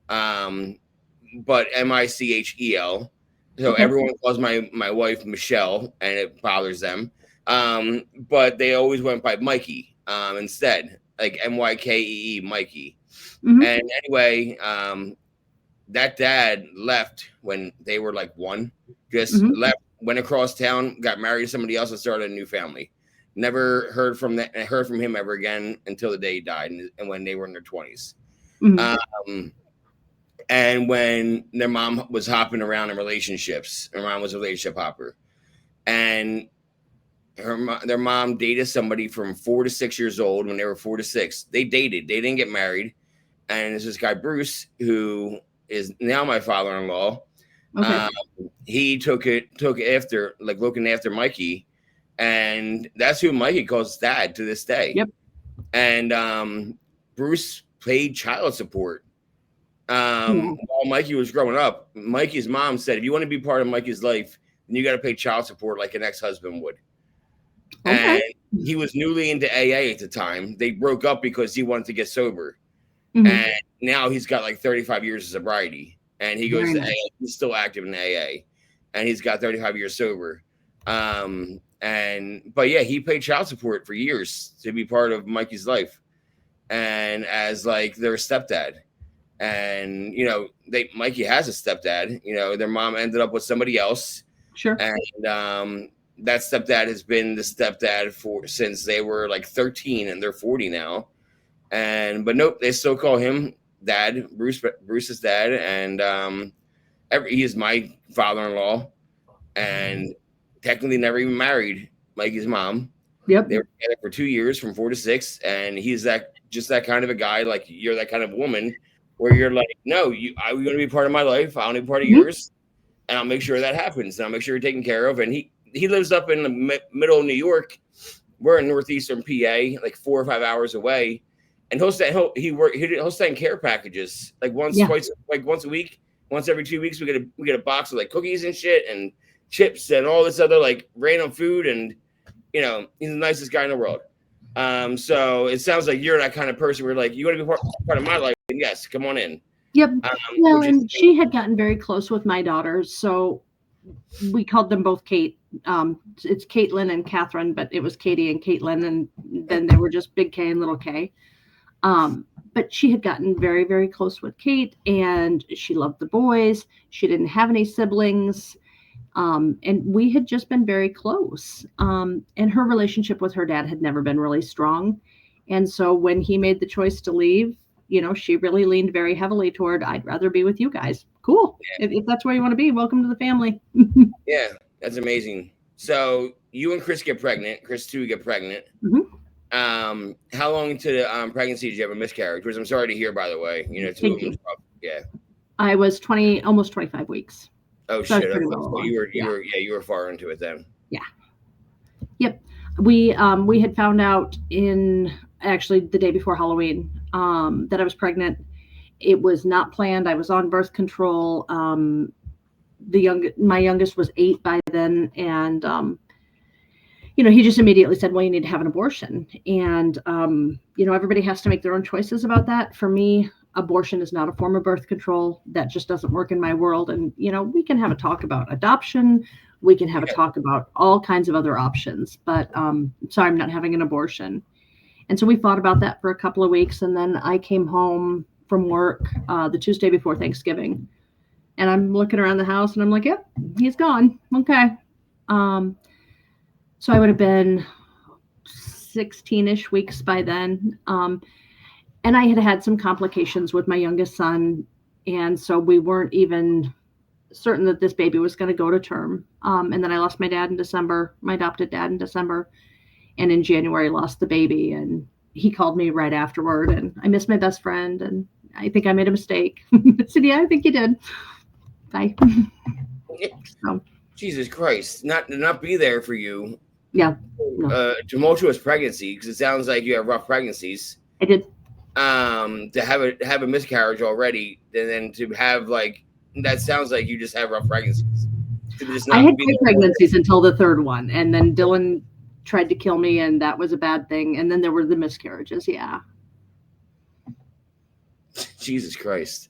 but Michel. So everyone calls my wife Michelle, and it bothers them. But they always went by Mikey instead, like Mykee, Mikey. And anyway, that dad left when they were like 1, just left, went across town, got married to somebody else, and started a new family. Never heard from him ever again until the day he died, and when they were in their 20s. And when their mom was hopping around in relationships, her mom was a relationship hopper, and their mom dated somebody from 4 to 6 years old. When they were 4 to 6, they dated. They didn't get married. And there's this guy Bruce, who is now my father-in-law. He took after, like, looking after Mikey, and that's who Mikey calls dad to this day. Yep. And Bruce paid child support while Mikey was growing up. Mikey's mom said, if you want to be part of Mikey's life, then you got to pay child support like an ex-husband would. And he was newly into AA at the time. They broke up because he wanted to get sober. And now he's got like 35 years of sobriety. And he goes to AA. He's still active in AA. And he's got 35 years sober. But yeah, he paid child support for years to be part of Mikey's life. And as like their stepdad. And, Mikey has a stepdad. Their mom ended up with somebody else. Sure. And that stepdad has been the stepdad since they were like 13, and they're 40 now. But nope, they still call him dad, Bruce's dad. And he is my father-in-law, and technically never even married Mikey's mom. Yep. They were together for 2 years, from 4 to 6, and he's that just that kind of a guy. Like you're that kind of woman where you're like, no, I'm going to be part of my life. I want to be part of yours, and I'll make sure that happens. And I'll make sure you're taken care of. And he lives up in the middle of New York. We're in northeastern PA, like 4 or 5 hours away. And he'll stay in care packages like once a week, once every 2 weeks. We get a box of like cookies and shit and chips and all this other like random food. And he's the nicest guy in the world. So it sounds like you're that kind of person where like you want to be part of my life. And yes, come on in. Yep. Well, and she had gotten very close with my daughters, so we called them both Kate. It's Caitlin and Catherine, but it was Katie and Caitlin, and then they were just Big K and Little K. But she had gotten very, very close with Kate, and she loved the boys. She didn't have any siblings. And we had just been very close. And her relationship with her dad had never been really strong. And so when he made the choice to leave, she really leaned very heavily toward, I'd rather be with you guys. Cool. Yeah. If that's where you want to be, welcome to the family. Yeah, that's amazing. So you and Chris get pregnant. Chris too get pregnant. Mm-hmm. How long into the pregnancy did you have a miscarriage? Which I'm sorry to hear, by the way. Thank you. Yeah. I was almost 25 weeks. Oh so shit! Okay. So you were far into it then. Yeah. Yep. We had found out actually the day before Halloween that I was pregnant. It was not planned. I was on birth control. My youngest was 8 by then, and he just immediately said, well, you need to have an abortion. And everybody has to make their own choices about that. For me, abortion is not a form of birth control. That just doesn't work in my world. And we can have a talk about adoption. We can have a talk about all kinds of other options, but sorry, I'm not having an abortion. And so we thought about that for a couple of weeks, and then I came home from work the Tuesday before Thanksgiving, and I'm looking around the house, and I'm like, yep, he's gone. Okay. So I would have been 16-ish weeks by then, and I had some complications with my youngest son, and so we weren't even certain that this baby was going to go to term. And then I lost my dad in December, my adopted dad in December. And in January, lost the baby, and he called me right afterward, and I missed my best friend, and I think I made a mistake. I said, yeah, I think you did. Bye. So. Jesus Christ, not be there for you. Yeah. Tumultuous pregnancy, because it sounds like you have rough pregnancies. I did. To have a miscarriage already, and then to have that sounds like you just have rough pregnancies. I had 2 pregnancies until the third one, and then Dylan tried to kill me, and that was a bad thing. And then there were the miscarriages. Yeah. Jesus Christ.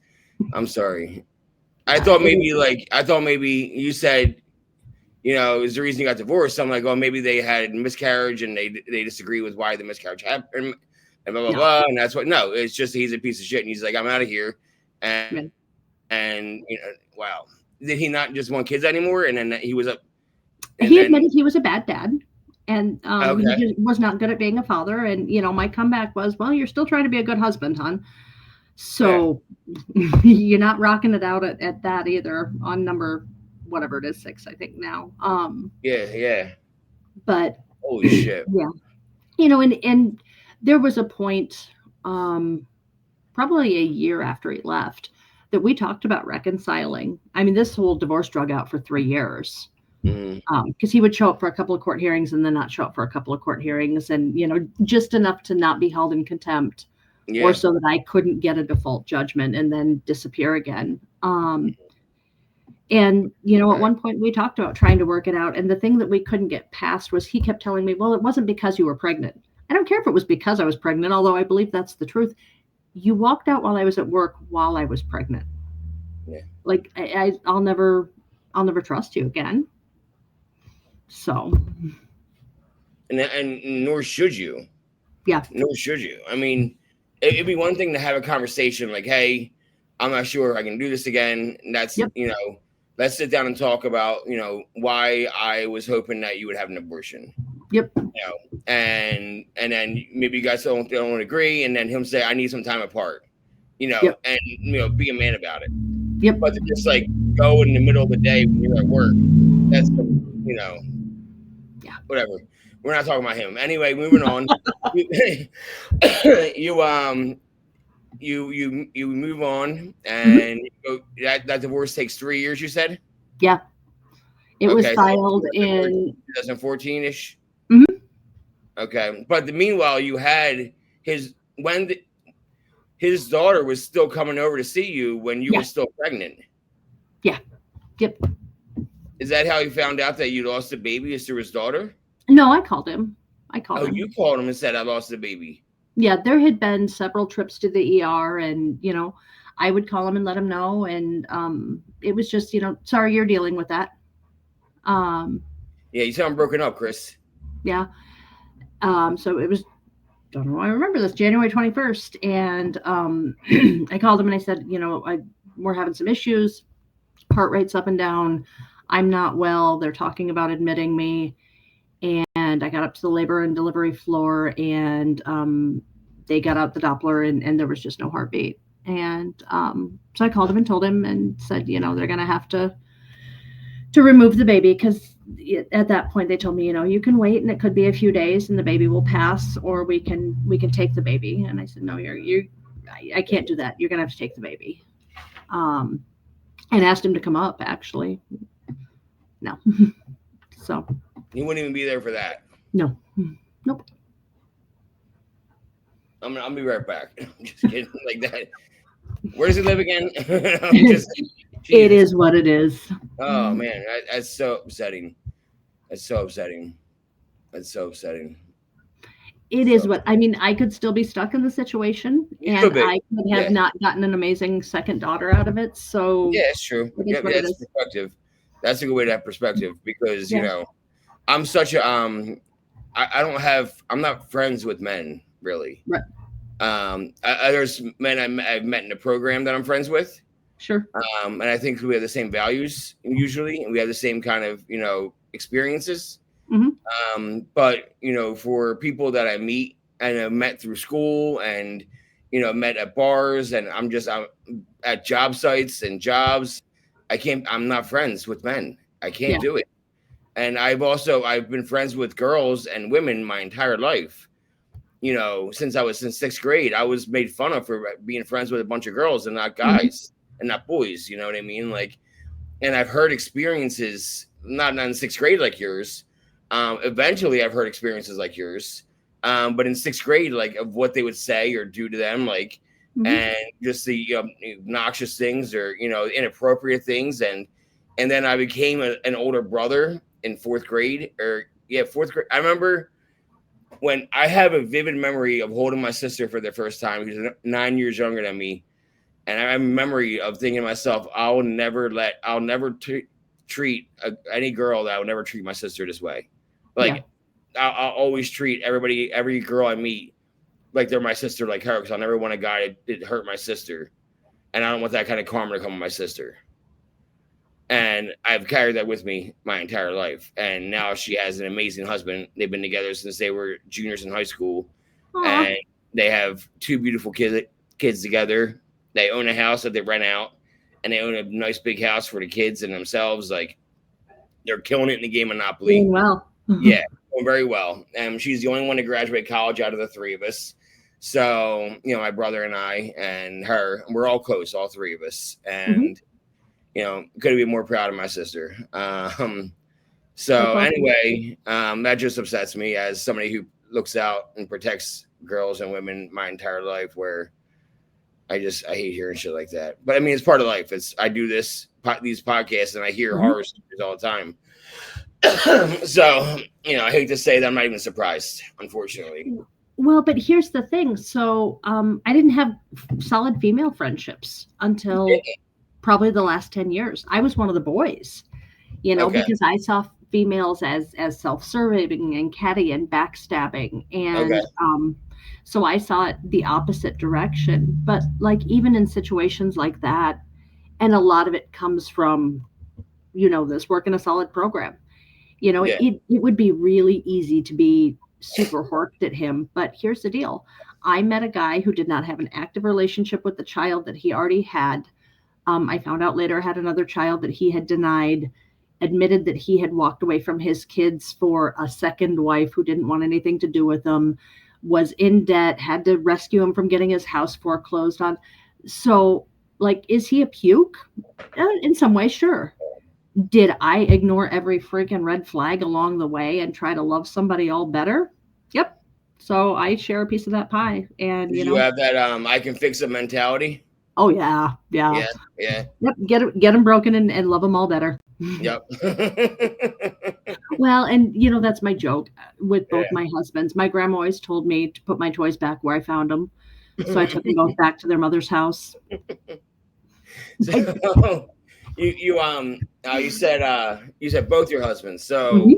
I'm sorry. I thought maybe you said, it was the reason you got divorced. I'm like, oh, maybe they had miscarriage and they disagree with why the miscarriage happened and blah, blah, blah. And that's what, no, it's just, he's a piece of shit. And he's like, I'm out of here. And wow. Did he not just want kids anymore? And then he was up. He admitted he was a bad dad. And he just was not good at being a father. And, my comeback was, well, you're still trying to be a good husband, hon. So you're not rocking it out at that either on number, whatever it is, 6, I think now. Yeah. But holy shit. Yeah. And there was a point, probably a year after he left, that we talked about reconciling. I mean, this whole divorce drug out for 3 years. Because he would show up for a couple of court hearings and then not show up for a couple of court hearings, and just enough to not be held in contempt, or so that I couldn't get a default judgment and then disappear again. And at one point we talked about trying to work it out, and the thing that we couldn't get past was he kept telling me, well, it wasn't because you were pregnant. I don't care if it was because I was pregnant, although I believe that's the truth. You walked out while I was at work while I was pregnant. Like I'll never trust you again. So, and nor should you. Yeah. Nor should you. I mean, it'd be one thing to have a conversation like, hey, I'm not sure if I can do this again. And that's, let's sit down and talk about, why I was hoping that you would have an abortion. Yep. And then maybe you guys don't agree. And then him say, I need some time apart, and, be a man about it. Yep. But to just go in the middle of the day when you're at work, that's, Yeah. Whatever. We're not talking about him. Anyway, moving on. you, you move on, Hmm. and that divorce takes 3 years. You said. Yeah. It was Okay, so filed in. 2014 ish. Mhm. Okay, but meanwhile, you had his his daughter was still coming over to see you when you were Yeah. still pregnant. Yeah. Yep. Is that how he found out that you lost the baby? Is through his daughter? No, I called him. I called Oh, him. you called him and said I lost the baby. Yeah, there had been several trips to the ER, and I would call him and let him know, and it was just, sorry, you're dealing with that. Um, Yeah, you sound broken up, Chris. yeah. So it was, don't know why I remember this, January 21st, and I called him and I said, we're having some issues, heart rate's up and down, I'm not well, they're talking about admitting me, and I got up to the labor and delivery floor, and they got out the Doppler, and there was just no heartbeat. And so I called him and told him and said, they're going to have to remove the baby, because at that point they told me, you can wait and it could be a few days and the baby will pass, or we can take the baby. And I said, no, I can't do that. You're going to have to take the baby. Um, and asked him to come up, actually. No. So. He wouldn't even be there for that. No. Nope. I'll be right back. I'm just kidding, like that. Where does he live again? I'm just. It is what it is. Oh man, that's so upsetting. That's so upsetting. That's so upsetting. It is what I mean. I could still be stuck in the situation, and I could have not gotten an amazing second daughter out of it. So yeah, it's true. Yeah, that's perspective. That's a good way to have perspective, because I'm such a I'm not friends with men really. Right. There's men I've met in the program that I'm friends with. Sure. And I think we have the same values usually, and we have the same kind of experiences. Mm-hmm. But for people that I meet and have met through school and met at bars, and I'm at job sites and jobs, I'm not friends with men. I can't do it. And I've been friends with girls and women my entire life. Since I was in 6th grade, I was made fun of for being friends with a bunch of girls and not guys and not boys. You know what I mean? Like, and I've heard experiences, not in 6th grade like yours. Eventually I've heard experiences like yours. But in 6th grade, like, of what they would say or do to them, like, and just the obnoxious things or, inappropriate things. And then I became an older brother in 4th grade 4th grade. I remember when I have a vivid memory of holding my sister for the first time. She was 9 years younger than me. And I have a memory of thinking to myself, I'll never treat any girl that I would never treat my sister this way. Like, I'll always treat every girl I meet like they're my sister, like her, because I'll never want a guy to hurt my sister. And I don't want that kind of karma to come with my sister. And I've carried that with me my entire life. And now she has an amazing husband. They've been together since they were juniors in high school. Aww. And they have 2 beautiful kids together. They own a house that they rent out, and they own a nice big house for the kids and themselves. Like, they're killing it in the game of Monopoly. Doing well. Yeah, doing very well. And she's the only one to graduate college out of the 3 of us. So, my brother and I and her, we're all close, all 3 of us. And, couldn't be more proud of my sister. So anyway, that just upsets me as somebody who looks out and protects girls and women my entire life, where I hate hearing shit like that. But I mean, it's part of life. I do these podcasts and I hear horror stories all the time. So, I hate to say that I'm not even surprised, unfortunately. Well, but here's the thing. So I didn't have solid female friendships until probably the last 10 years. I was one of the boys, because I saw females as self-serving and catty and backstabbing. And so I saw it the opposite direction. But like, even in situations like that, and a lot of it comes from, this work in a solid program, it would be really easy to be super horked at him. But here's the deal. I met a guy who did not have an active relationship with the child that he already had. I found out later had another child that he had denied. admitted that he had walked away from his kids for a second wife who didn't want anything to do with him, was in debt, had to rescue him from getting his house foreclosed on. So, like, is he a puke? In some way, sure. Did I ignore every freaking red flag along the way and try to love somebody all better? Yep. So I share a piece of that pie. And Did you have that I can fix it mentality? Oh yeah. Yeah. Yep. Get them broken and love them all better. Yep. Well, and that's my joke with both my husbands. My grandma always told me to put my toys back where I found them. So I took them both back to their mother's house. So, you said both your husbands. So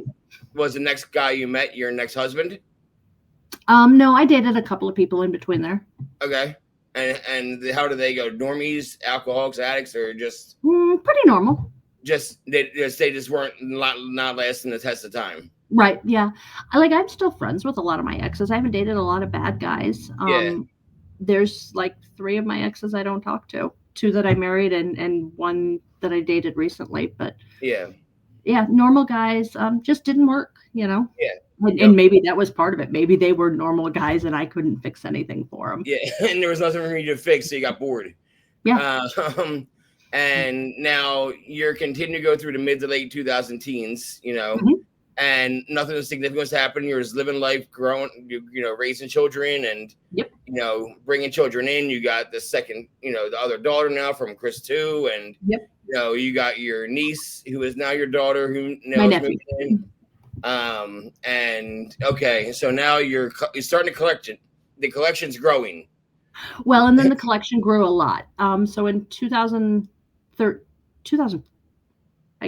was the next guy you met your next husband? No, I dated a couple of people in between there. Okay. And how do they go? Normies, alcoholics, addicts, or just pretty normal? They just weren't not lasting the test of time. Right. Yeah. I'm still friends with a lot of my exes. I haven't dated a lot of bad guys. There's like 3 of my exes I don't talk to. 2 that I married and 1 that I dated recently. But yeah, normal guys just didn't work, Yeah. And maybe that was part of it. Maybe they were normal guys and I couldn't fix anything for them. Yeah, and there was nothing for me to fix, so you got bored. Yeah. And now you're continuing to go through the mid to late 2000 teens, and nothing significant was happening. You're just living life, growing, raising children, and bringing children in. You got the second, the other daughter now from Chris too, and you got your niece who is now your daughter who my nephew. And okay, so now you're starting to collect it. The collection's growing. Well, and then the collection grew a lot. So in 2000, I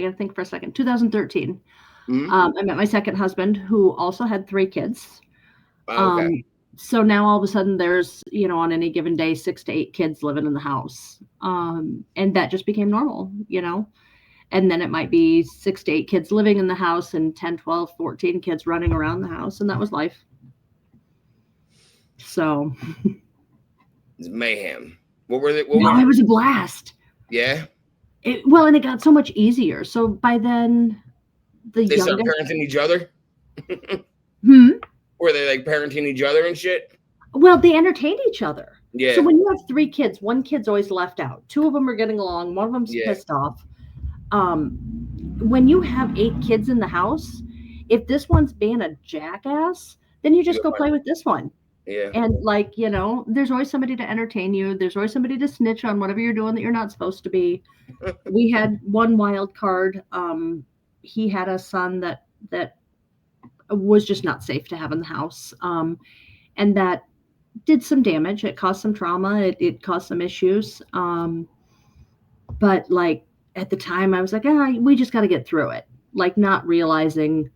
got to think for a second. 2013, I met my second husband, who also had 3 kids. Okay. So now all of a sudden there's, on any given day, 6 to 8 kids living in the house. And that just became normal, And then it might be 6 to 8 kids living in the house and 10, 12, 14 kids running around the house. And that was life. So. It's mayhem. What were they? It was a blast. Yeah. And it got so much easier. So by then, they started parenting each other. Were they like parenting each other and shit? Well, they entertained each other. Yeah. So when you have 3 kids, 1 kid's always left out. 2 of them are getting along. 1 of them's pissed off. When you have 8 kids in the house, if this one's being a jackass, then you just go play with this one. Yeah. And there's always somebody to entertain you. There's always somebody to snitch on whatever you're doing that you're not supposed to be. We had one wild card. He had a son that was just not safe to have in the house. And that did some damage. It caused some trauma. It caused some issues. But at the time I was like, we just got to get through it. Not realizing,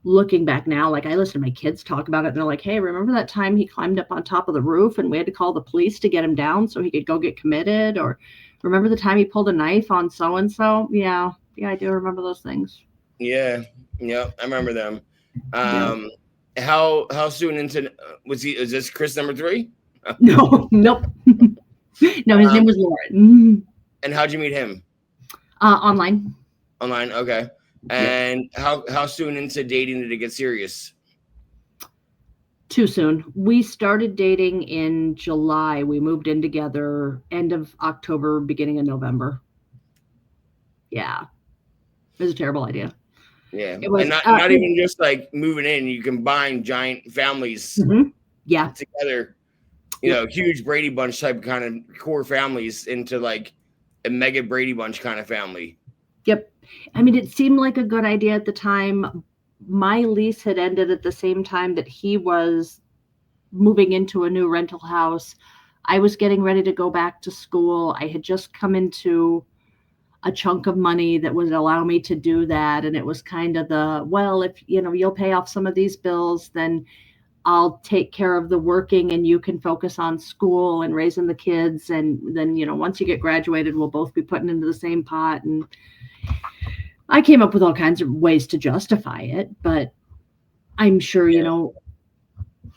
looking back now, I listen to my kids talk about it and they're like, hey, remember that time he climbed up on top of the roof and we had to call the police to get him down so he could go get committed? Or remember the time he pulled a knife on so-and-so? Yeah, I do remember those things. Yeah, I remember them. How soon into is this Chris number 3? No, nope. No, his name was Lauren. And how'd you meet him? Online. Online, okay. And how soon into dating did it get serious? Too soon. We started dating in July. We moved in together end of October, beginning of November. Yeah. It was a terrible idea. Yeah. It was, and not even just moving in. You combine giant families together. Huge Brady Bunch type kind of core families into a mega Brady Bunch kind of family. Yep. I mean, it seemed like a good idea at the time. My lease had ended at the same time that he was moving into a new rental house. I was getting ready to go back to school. I had just come into a chunk of money that would allow me to do that. And it was kind of if, you'll pay off some of these bills, then I'll take care of the working and you can focus on school and raising the kids. And then, once you get graduated, we'll both be putting into the same pot. And I came up with all kinds of ways to justify it, but I'm sure,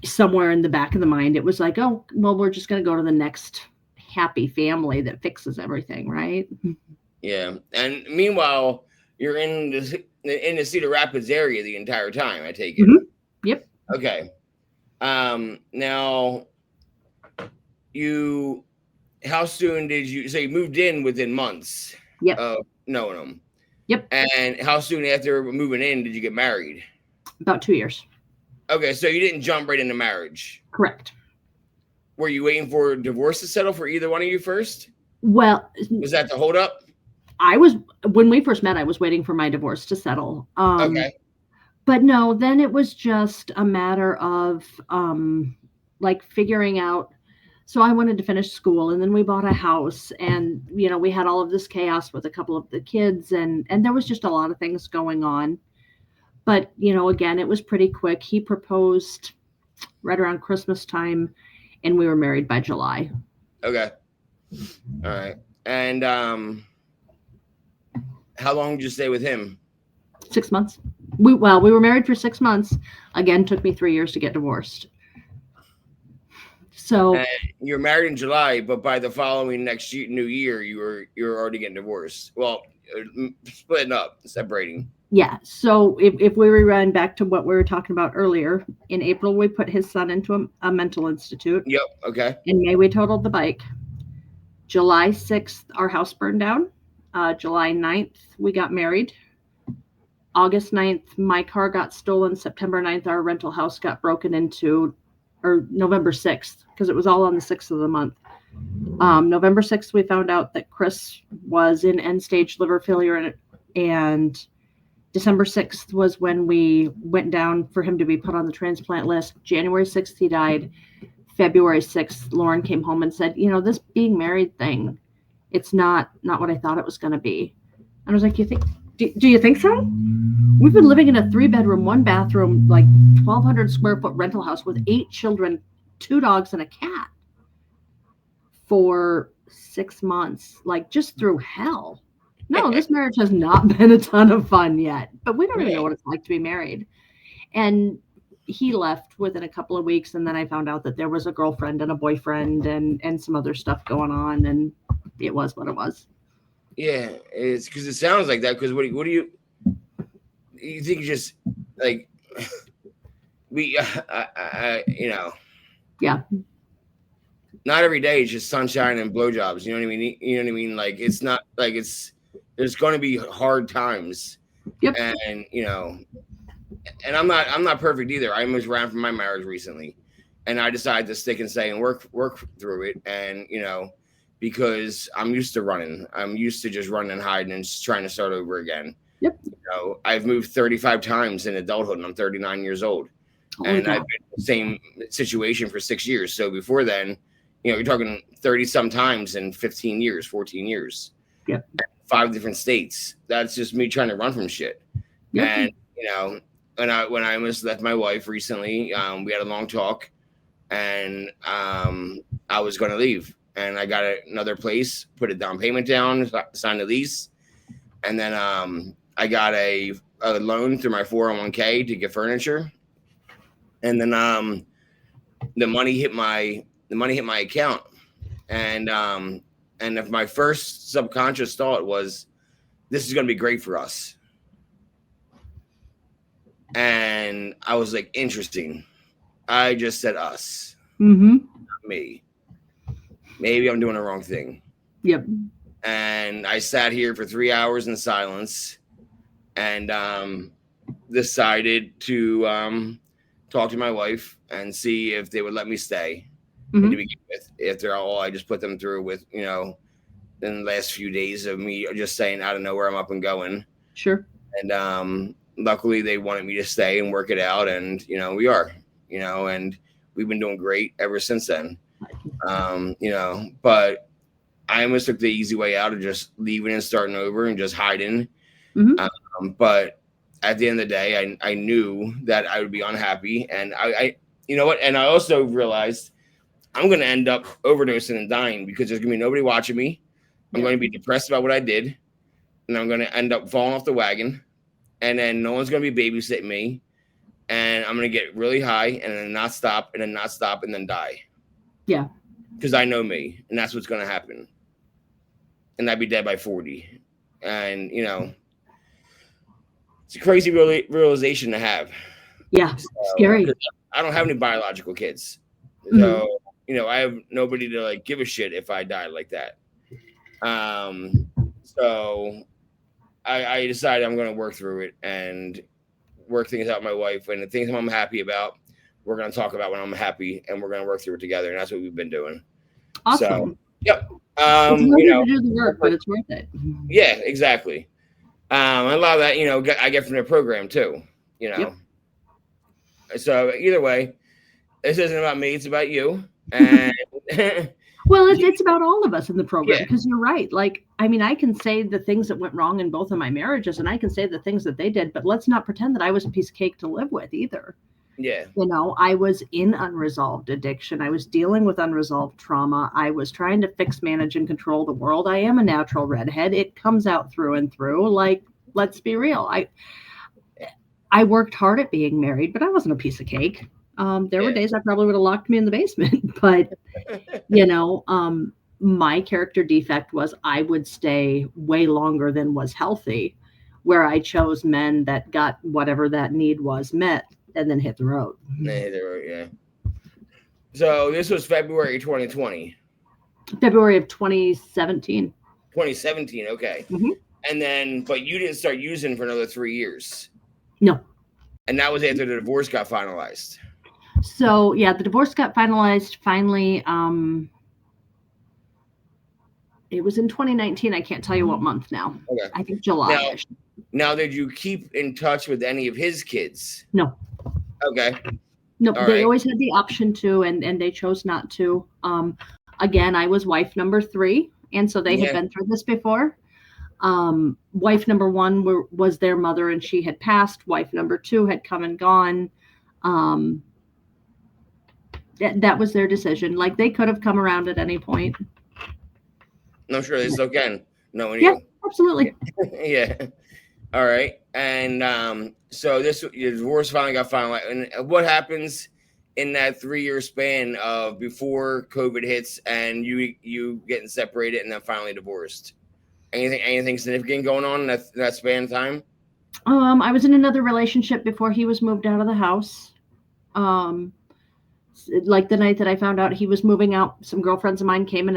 somewhere in the back of the mind, it was like, oh, well, we're just going to go to the next happy family that fixes everything. Right. Yeah. And meanwhile, you're in the Cedar Rapids area the entire time, I take it. Mm-hmm. Yep. Okay. Now how soon did you say you moved in within months? Yep. Of knowing them. Yep. And how soon after moving in did you get married? About 2 years. Okay, so you didn't jump right into marriage. Correct. Were you waiting for a divorce to settle for either one of you first? Well, was that the holdup? When we first met, I was waiting for my divorce to settle. Okay. But no, then it was just a matter of like figuring out. So I wanted to finish school, and then we bought a house, and we had all of this chaos with a couple of the kids, and there was just a lot of things going on. But again, it was pretty quick. He proposed right around Christmas time, and we were married by July. Okay. All right. And how long did you stay with him? 6 months. We were married for 6 months. Again, took me 3 years to get divorced. So and you're married in July, but by the following new year, you're already getting divorced. Well, splitting up, separating. Yeah. So if we rewind back to what we were talking about earlier, in April we put his son into a mental institute. Yep. Okay. In May we totaled the bike. July 6th, our house burned down. July 9th, we got married. August 9th, my car got stolen. September 9th, our rental house got broken into, or November 6th, because it was all on the 6th of the month. November 6th, we found out that Chris was in end-stage liver failure, and December 6th was when we went down for him to be put on the transplant list. January 6th, he died. February 6th, Lauren came home and said, this being married thing, it's not what I thought it was going to be. And I was like, do you think so? We've been living in a 3-bedroom, 1-bathroom, like 1,200 square foot rental house with 8 children, 2 dogs, and a cat for 6 months, like just through hell. No, this marriage has not been a ton of fun yet, but we don't even know what it's like to be married. And he left within a couple of weeks, and then I found out that there was a girlfriend and a boyfriend and some other stuff going on, and it was what it was. Yeah, it's because it sounds like that. Because what do you think? Just like Yeah. Not every day is just sunshine and blowjobs. You know what I mean? You know what I mean? Like it's not like there's going to be hard times. Yep. And and I'm not perfect either. I moved around from my marriage recently, and I decided to stick and stay and work through it. And because I'm used to running, I'm used to just running and hiding and just trying to start over again. Yep. I've moved 35 times in adulthood, and I'm 39 years old, and I've been in the same situation for 6 years. So before then, you're talking 30 some times in 15 years, 14 years. Yep. 5 different states. That's just me trying to run from shit. Yep. And when I almost left my wife recently, we had a long talk, and I was going to leave, and I got another place, put a down payment down, signed a lease, and then I got a loan through my 401k to get furniture, and then the money hit my account, and if my first subconscious thought was, this is going to be great for us. And I was like, interesting. I just said us. Mm-hmm. Not me. Maybe I'm doing the wrong thing. Yep. And I sat here for 3 hours in silence and decided to talk to my wife and see if they would let me stay. Mm-hmm. To begin with, after all I just put them through with, in the last few days of me just saying out of nowhere I'm up and going. Sure. And luckily they wanted me to stay and work it out, and we are, and we've been doing great ever since then. But I almost took the easy way out of just leaving and starting over and just hiding. Mm-hmm. But at the end of the day, I knew that I would be unhappy, and I and I also realized I'm going to end up overdosing and dying because there's going to be nobody watching me. I'm going to be depressed about what I did, and I'm going to end up falling off the wagon, and then no one's going to be babysitting me, and I'm going to get really high and then not stop and then not stop and then die. Yeah. Because I know me, and that's what's going to happen. And I'd be dead by 40. And, it's a crazy realization to have. Yeah, so, scary. I don't have any biological kids, so Mm-hmm. I have nobody to like give a shit if I die like that. So I decided I'm going to work through it and work things out with my wife, and the things I'm happy about, we're going to talk about when I'm happy, and we're going to work through it together, and that's what we've been doing. Awesome. So, yep. It's harder to do the work, but it's worth it. Yeah, exactly. A lot of that, I get from the program too. Yep. So either way, this isn't about me; it's about you. And well, it's about all of us in the program, yeah, because you're right. Like, I mean, I can say the things that went wrong in both of my marriages, and I can say the things that they did, but let's not pretend that I was a piece of cake to live with either. yeah. I was in unresolved addiction. I was dealing with unresolved trauma. I was trying to fix, manage, and control the world. I am a natural redhead. It comes out through and through. Like, let's be real. I worked hard at being married, but I wasn't a piece of cake. There were days I probably would have locked me in the basement, but my character defect was I would stay way longer than was healthy, where I chose men that got whatever that need was met and then hit the road. Yeah. So this was February 2020. February of 2017. 2017, okay. Mm-hmm. And then, but you didn't start using for another 3 years. No. And that was after the divorce got finalized. So yeah, the divorce got finalized finally. It was in 2019. I can't tell you what month now. Okay. I think July. Now, did you keep in touch with any of his kids? No. Okay. No, they always had the option to, and they chose not to. Again, I was wife number 3, and so they had been through this before. Wife number 1 was their mother, and she had passed. Wife number 2 had come and gone. That was their decision. Like, they could have come around at any point. I'm sure they still can. Knowing you. Yeah, absolutely. Yeah. All right. And so your divorce finally got finalized. And what happens in that 3-year span of before COVID hits and you getting separated and then finally divorced? Anything significant going on in that span of time? I was in another relationship before he was moved out of the house. Like the night that I found out he was moving out, some girlfriends of mine came and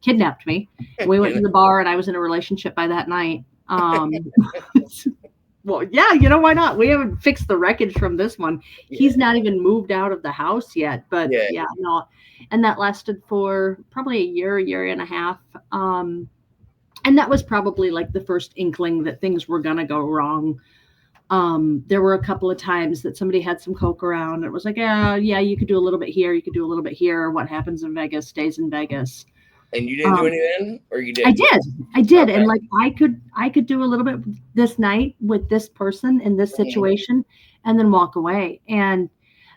kidnapped me. We went to the bar, and I was in a relationship by that night. Well, yeah, why not? We haven't fixed the wreckage from this one. Yeah. He's not even moved out of the house yet, but no. And that lasted for probably a year and a half. And that was probably like the first inkling that things were going to go wrong. There were a couple of times that somebody had some coke around. It was like, yeah, you could do a little bit here. You could do a little bit here. What happens in Vegas stays in Vegas. And you didn't do anything, or you did? I did. Okay. And like, I could do a little bit this night with this person in this situation and then walk away. And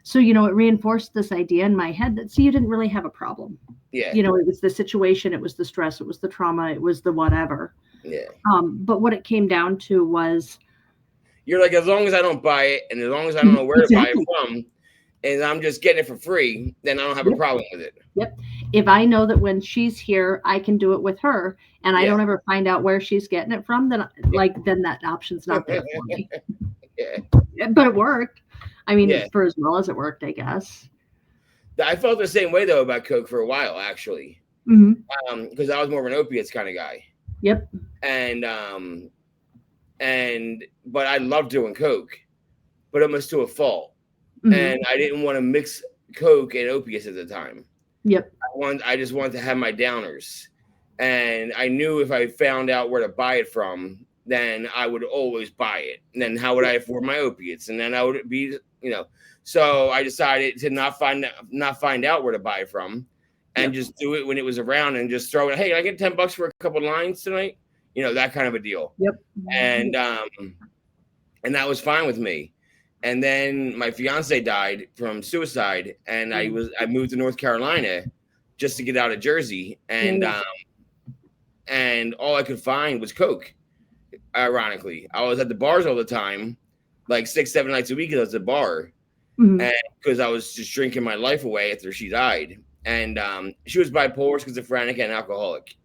so, it reinforced this idea in my head that, you didn't really have a problem. Yeah. It was the situation. It was the stress. It was the trauma. It was the whatever. Yeah. But what it came down to was, you're like, as long as I don't buy it, and as long as I don't know where to buy it from, and I'm just getting it for free, then I don't have a problem with it. Yep. If I know that when she's here, I can do it with her, and I don't ever find out where she's getting it from, then that option's not there for me. But it worked. I mean, for as well as it worked, I guess. I felt the same way though about coke for a while, actually. Mm-hmm. Because I was more of an opiates kind of guy. Yep. But I loved doing coke, but it was to a fault. Mm-hmm. And I didn't want to mix coke and opiates at the time. Yep. I just wanted to have my downers. And I knew if I found out where to buy it from, then I would always buy it. And then how would I afford my opiates? And then I would be, so I decided to not find out where to buy it from and just do it when it was around and just throw it. Hey, can I get $10 for a couple of lines tonight? That kind of a deal. Yep. And that was fine with me. And then my fiance died from suicide, and I moved to North Carolina just to get out of Jersey, and all I could find was coke. Ironically, I was at the bars all the time, like 6-7 nights a week. I was at the bar, and because I was just drinking my life away after she died. And she was bipolar, schizophrenic, and alcoholic,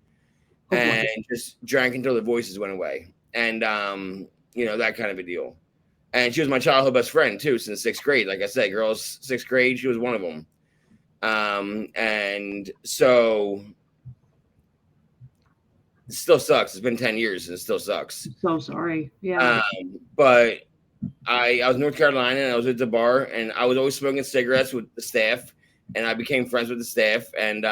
and just drank until the voices went away. and that kind of a deal. And she was my childhood best friend too since 6th grade. Like I said, girls 6th grade, she was one of them. And so it still sucks. It's been 10 years and it still sucks. So sorry. Yeah. But I was in North Carolina and I was at the bar and I was always smoking cigarettes with the staff, and I became friends with the staff. And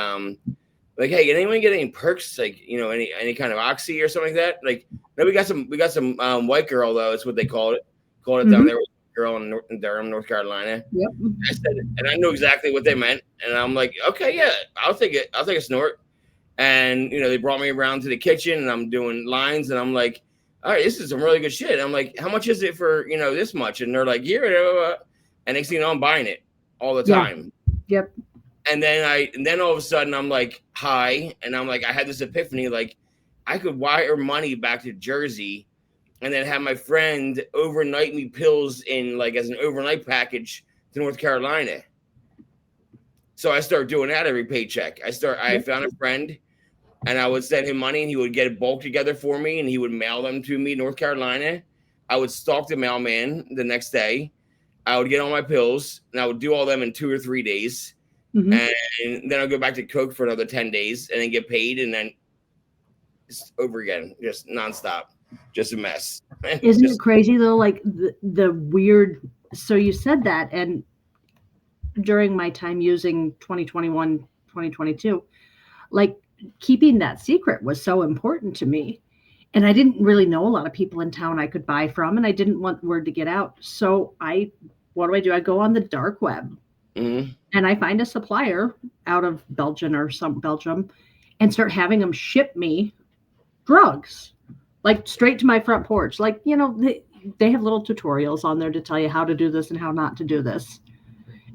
like, hey, did anyone get any perks? Like, any kind of oxy or something like that? Like, no, we got some white girl though. It's what they called it. Down there with a girl in Durham, North Carolina. Yep. I said it, and I knew exactly what they meant. And I'm like, okay, yeah, I'll take it. I'll take a snort. And they brought me around to the kitchen, and I'm doing lines, and I'm like, all right, this is some really good shit. And I'm like, how much is it for this much? And they're like, here. And next thing you know, I'm buying it all the time. Yep. And then all of a sudden I'm like high, and I'm like, I had this epiphany, like I could wire money back to Jersey and then have my friend overnight me pills in like as an overnight package to North Carolina. So I started doing that every paycheck. I found a friend, and I would send him money, and he would get a bulk together for me, and he would mail them to me, North Carolina. I would stalk the mailman the next day. I would get all my pills, and I would do all them in 2 or 3 days. And then I'll go back to Coke for another 10 days and then get paid, and then it's over again, just nonstop, just a mess. Isn't it crazy though? Like the weird, so you said that, and during my time using 2021, 2022, like keeping that secret was so important to me. And I didn't really know a lot of people in town I could buy from, and I didn't want word to get out. So what do? I go on the dark web. And I find a supplier out of Belgium and start having them ship me drugs, like straight to my front porch. Like, they have little tutorials on there to tell you how to do this and how not to do this.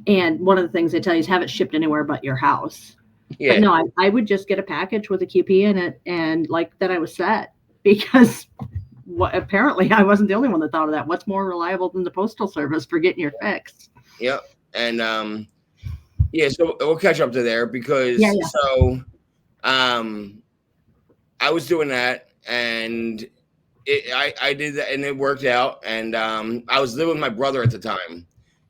And one of the things they tell you is have it shipped anywhere but your house. Yeah. But no, I would just get a package with a QP in it, and like then I was set, because apparently I wasn't the only one that thought of that. What's more reliable than the Postal Service for getting your fix? Yep. And so we'll catch up to there because so I was doing that, and I did that, and it worked out. And I was living with my brother at the time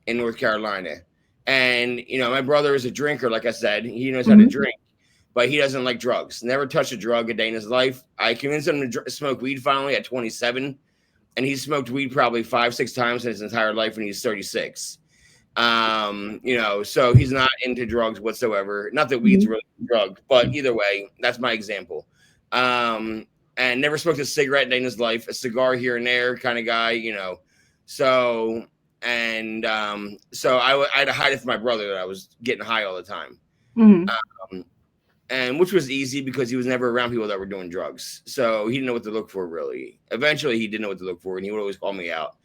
in North Carolina, and my brother is a drinker. Like I said, he knows how to drink, but he doesn't like drugs. Never touched a drug a day in his life. I convinced him to smoke weed finally at 27, and he smoked weed probably 5-6 times in his entire life when he's 36. So he's not into drugs whatsoever. Not that weed's really a drug, but either way, that's my example. And never smoked a cigarette a day in his life, a cigar here and there kind of guy, So I had to hide it from my brother that I was getting high all the time. And which was easy because he was never around people that were doing drugs. So he didn't know what to look for, really. Eventually, he didn't know what to look for, and he would always call me out.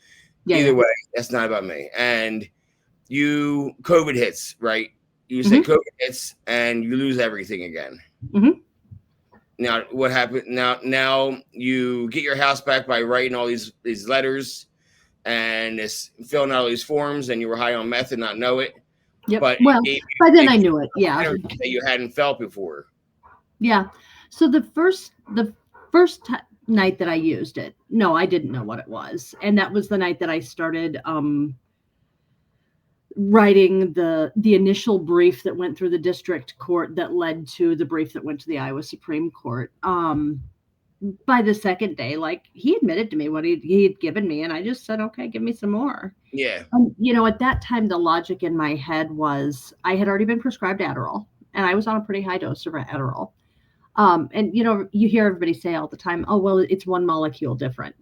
Either way, that's not about me. And COVID hits, right? You say COVID hits, and you lose everything again. Now, what happened? Now you get your house back by writing all these letters and it's filling out all these forms, and you were high on meth and not know it. Yep. But by then I knew it. Yeah. That you hadn't felt before. Yeah. So the first night that I used it, no, I didn't know what it was, and that was the night that I started writing the initial brief that went through the district court that led to the brief that went to the Iowa Supreme Court. By the second day, like, he admitted to me what he had given me, and I just said, okay, give me some more. Yeah. At that time, the logic in my head was I had already been prescribed Adderall, and I was on a pretty high dose of Adderall. And you hear everybody say all the time, oh, well, it's one molecule different.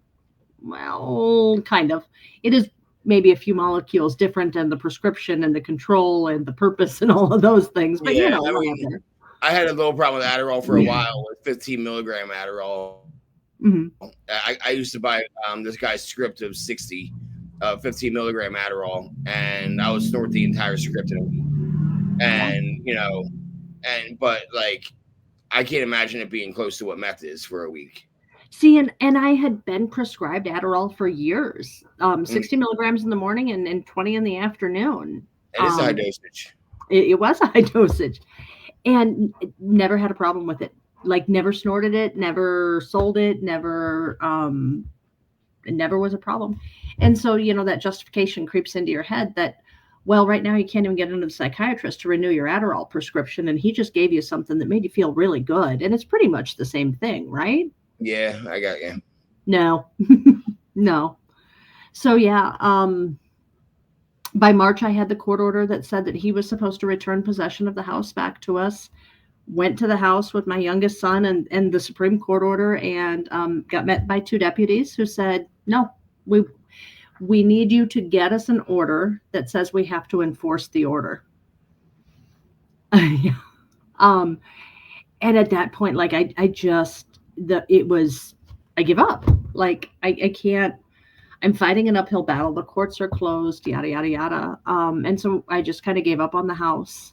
Well, kind of. It is maybe a few molecules different, and the prescription and the control and the purpose and all of those things. But I had a little problem with Adderall for a while, with 15 milligram Adderall. I used to buy this guy's script of 60, 15 milligram Adderall, and I would snort the entire script in a week. And but like, I can't imagine it being close to what meth is for a week. See, and I had been prescribed Adderall for years, 60 milligrams in the morning and 20 in the afternoon. It is a high dosage. It was a high dosage, and never had a problem with it. like never snorted it, never sold it, it never was a problem. And so, that justification creeps into your head that, well, right now you can't even get into the psychiatrist to renew your Adderall prescription. And he just gave you something that made you feel really good. And it's pretty much the same thing, right? Yeah, I got you. No, no. So yeah, by March, I had the court order that said that he was supposed to return possession of the house back to us. Went to the house with my youngest son and the Supreme Court order, and got met by 2 deputies who said, no, we need you to get us an order that says we have to enforce the order. Yeah. And at that point, like I give up. Like I can't. I'm fighting an uphill battle. The courts are closed, yada, yada, yada. And so I just kind of gave up on the house.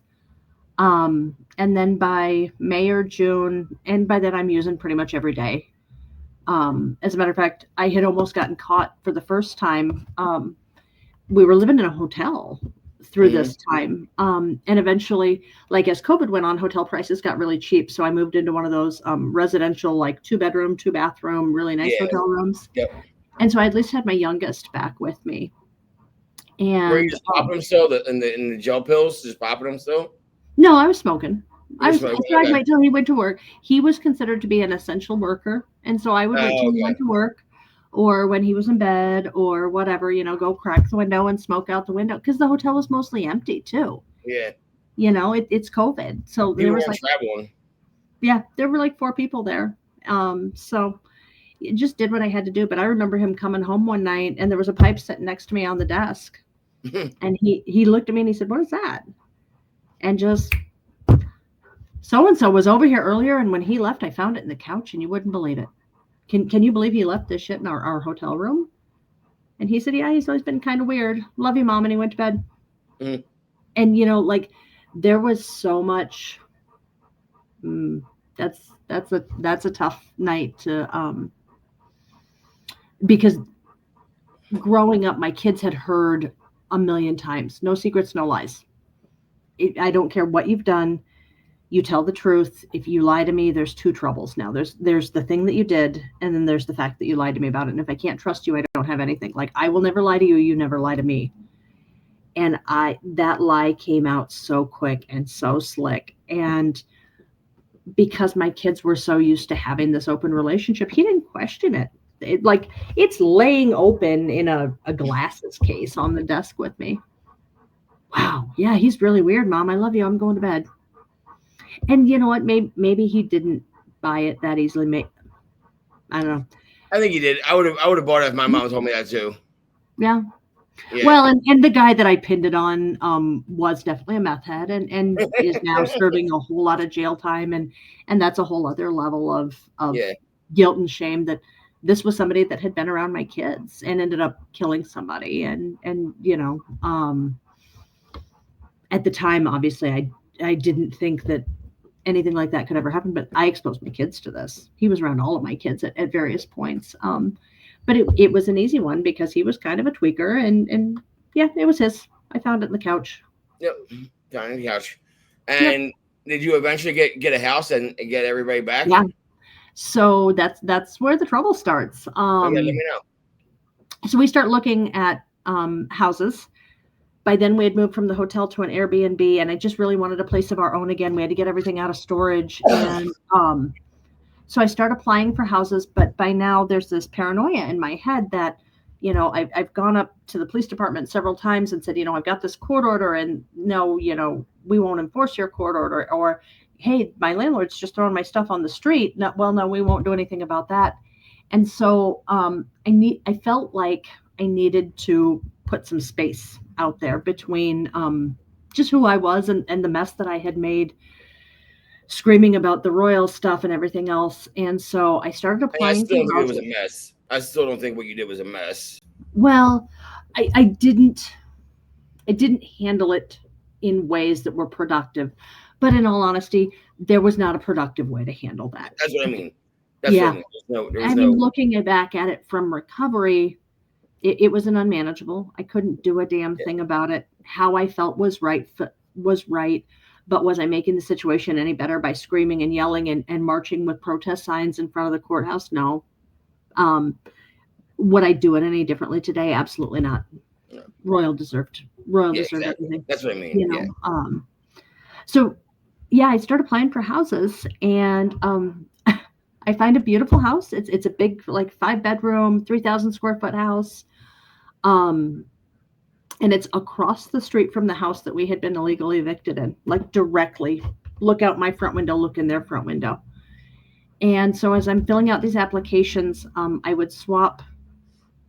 And then by May or June, and by then I'm using pretty much every day. As a matter of fact, I had almost gotten caught for the first time. We were living in a hotel through this time. And eventually, like as COVID went on, hotel prices got really cheap. So I moved into one of those residential, like 2-bedroom, 2-bathroom, really nice hotel rooms. Yep. And so I at least had my youngest back with me. And were you just popping them still in the gel pills? Just popping them still? No, I was smoking. I tried to wait till he went to work. He was considered to be an essential worker, and so I would wait till he went to work, or when he was in bed, or whatever. Go crack the window and smoke out the window because the hotel was mostly empty too. Yeah. It's COVID, so there was like traveling. Yeah, there were like 4 people there. So it just did what I had to do. But I remember him coming home one night, and there was a pipe sitting next to me on the desk, and he looked at me and he said, "What is that?" And just, so-and-so was over here earlier, and when he left, I found it in the couch, and you wouldn't believe it. Can you believe he left this shit in our hotel room? And he said, yeah, he's always been kind of weird. Love you, Mom. And he went to bed. And, like, there was so much, that's a tough night to, because growing up, my kids had heard a million times, no secrets, no lies. I don't care what you've done. You tell the truth. If you lie to me, there's 2 troubles now. There's the thing that you did, and then there's the fact that you lied to me about it. And if I can't trust you, I don't have anything. Like, I will never lie to you. You never lie to me. And that lie came out so quick and so slick. And because my kids were so used to having this open relationship, he didn't question it. It's laying open in a glasses case on the desk with me. Wow. Yeah, he's really weird, Mom. I love you. I'm going to bed. And you know what? Maybe he didn't buy it that easily. I don't know. I think he did. I would have bought it if my mom told me that too. Yeah. Well, and the guy that I pinned it on was definitely a meth head, and is now serving a whole lot of jail time, and that's a whole other level of guilt and shame that this was somebody that had been around my kids and ended up killing somebody, and at the time, obviously, I didn't think that anything like that could ever happen, but I exposed my kids to this. He was around all of my kids at various points. But it was an easy one because he was kind of a tweaker, and yeah, it was his. I found it in the couch. Yep, found it in the couch. And did you eventually get a house and get everybody back? Yeah. So that's where the trouble starts. Let me know. So we start looking at houses. By then we had moved from the hotel to an Airbnb, and I just really wanted a place of our own again. We had to get everything out of storage. And so I started applying for houses, but by now there's this paranoia in my head that, I've gone up to the police department several times and said, I've got this court order, and no, we won't enforce your court order. Or, hey, my landlord's just throwing my stuff on the street. No, we won't do anything about that. And so I felt like I needed to put some space out there between just who I was and the mess that I had made, screaming about the royal stuff and everything else. And so I started applying. I still think it was a mess. I still don't think what you did was a mess. Well, I didn't handle it in ways that were productive. But in all honesty, there was not a productive way to handle that. That's what I mean. That's what I mean. Looking back at it from recovery, it was an unmanageable. I couldn't do a damn thing about it. How I felt was right. But was I making the situation any better by screaming and yelling and marching with protest signs in front of the courthouse? No. Would I do it any differently today? Absolutely not. No. Royal deserved Exactly. everything. That's what I mean. So yeah, I started applying for houses, and I find a beautiful house. It's a big, like 5-bedroom, 3,000 square foot house. And it's across the street from the house that we had been illegally evicted in, like directly. Look out my front window, look in their front window. And so as I'm filling out these applications, I would swap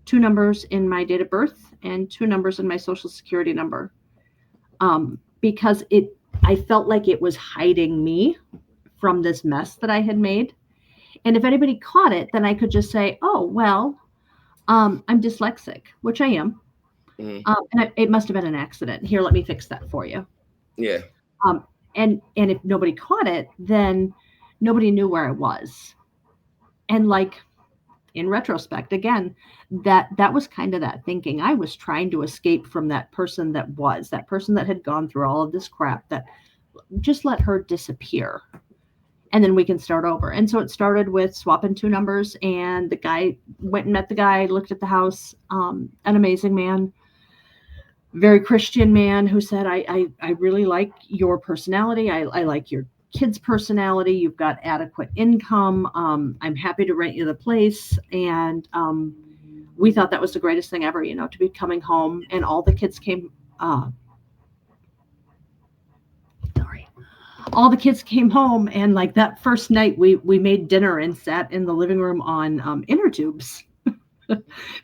2 numbers in my date of birth and 2 numbers in my social security number, because I felt like it was hiding me from this mess that I had made. And if anybody caught it, then I could just say, oh, well, I'm dyslexic, which I am. Mm-hmm. And it must have been an accident. Here, let me fix that for you. Yeah. And if nobody caught it, then nobody knew where I was. And like, in retrospect, again, that was kind of that thinking. I was trying to escape from that person that had gone through all of this crap, that just let her disappear. And then we can start over. And so it started with swapping 2 numbers, and the guy went and met the guy, looked at the house, an amazing man, very Christian man, who said, I really like your personality. I like your kid's personality. You've got adequate income. I'm happy to rent you the place. And we thought that was the greatest thing ever, to be coming home, and all the kids came. All the kids came home, and like that first night we made dinner and sat in the living room on inner tubes because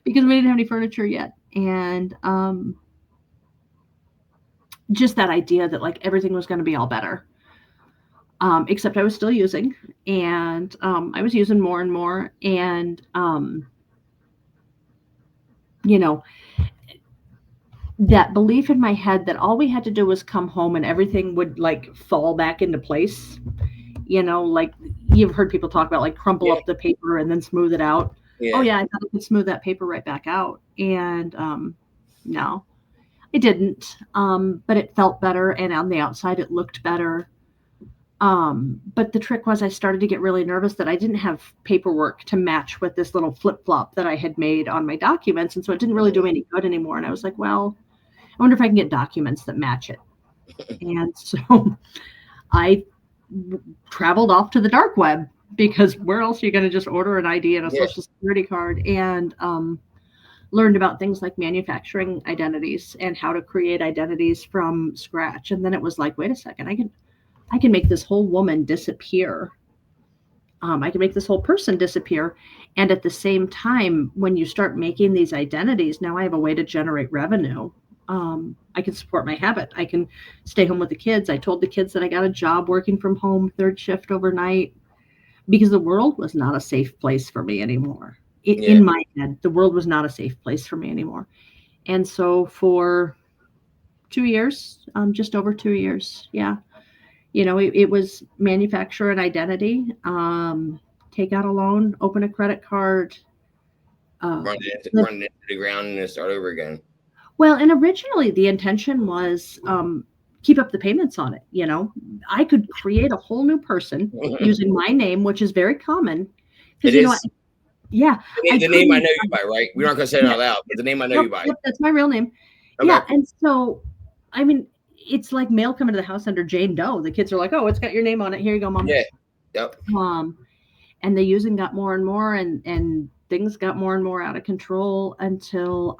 we didn't have any furniture yet. And just that idea that like everything was going to be all better. Except I was still using, and I was using more and more. And, that belief in my head that all we had to do was come home and everything would like fall back into place. Like you've heard people talk about like crumple up the paper and then smooth it out. Yeah. Oh yeah, I thought I could smooth that paper right back out. And no, it didn't. But it felt better, and on the outside it looked better. But the trick was I started to get really nervous that I didn't have paperwork to match with this little flip-flop that I had made on my documents. And so it didn't really do me any good anymore. And I was like, well, I wonder if I can get documents that match it. And so I traveled off to the dark web, because where else are you going to just order an ID and a social security card? And learned about things like manufacturing identities and how to create identities from scratch. And then it was like, wait a second, I can make this whole woman disappear. I can make this whole person disappear. And at the same time, when you start making these identities, now I have a way to generate revenue. I can support my habit. I can stay home with the kids. I told the kids that I got a job working from home, 3rd shift overnight, because the world was not a safe place for me anymore. In my head, the world was not a safe place for me anymore. And so for 2 years, just over 2 years, it was manufacture an identity, take out a loan, open a credit card, run it into the ground and then start over again. Well, and originally the intention was keep up the payments on it. I could create a whole new person using my name, which is very common. It is. Yeah. The name I know you by, right? We're not going to say it out loud, but the name I know you by. Yep, that's my real name. Okay. Yeah. And so, I mean, it's like mail coming to the house under Jane Doe. The kids are like, oh, it's got your name on it. Here you go, Mom. Yeah. Yep. And the using got more and more, and things got more and more out of control until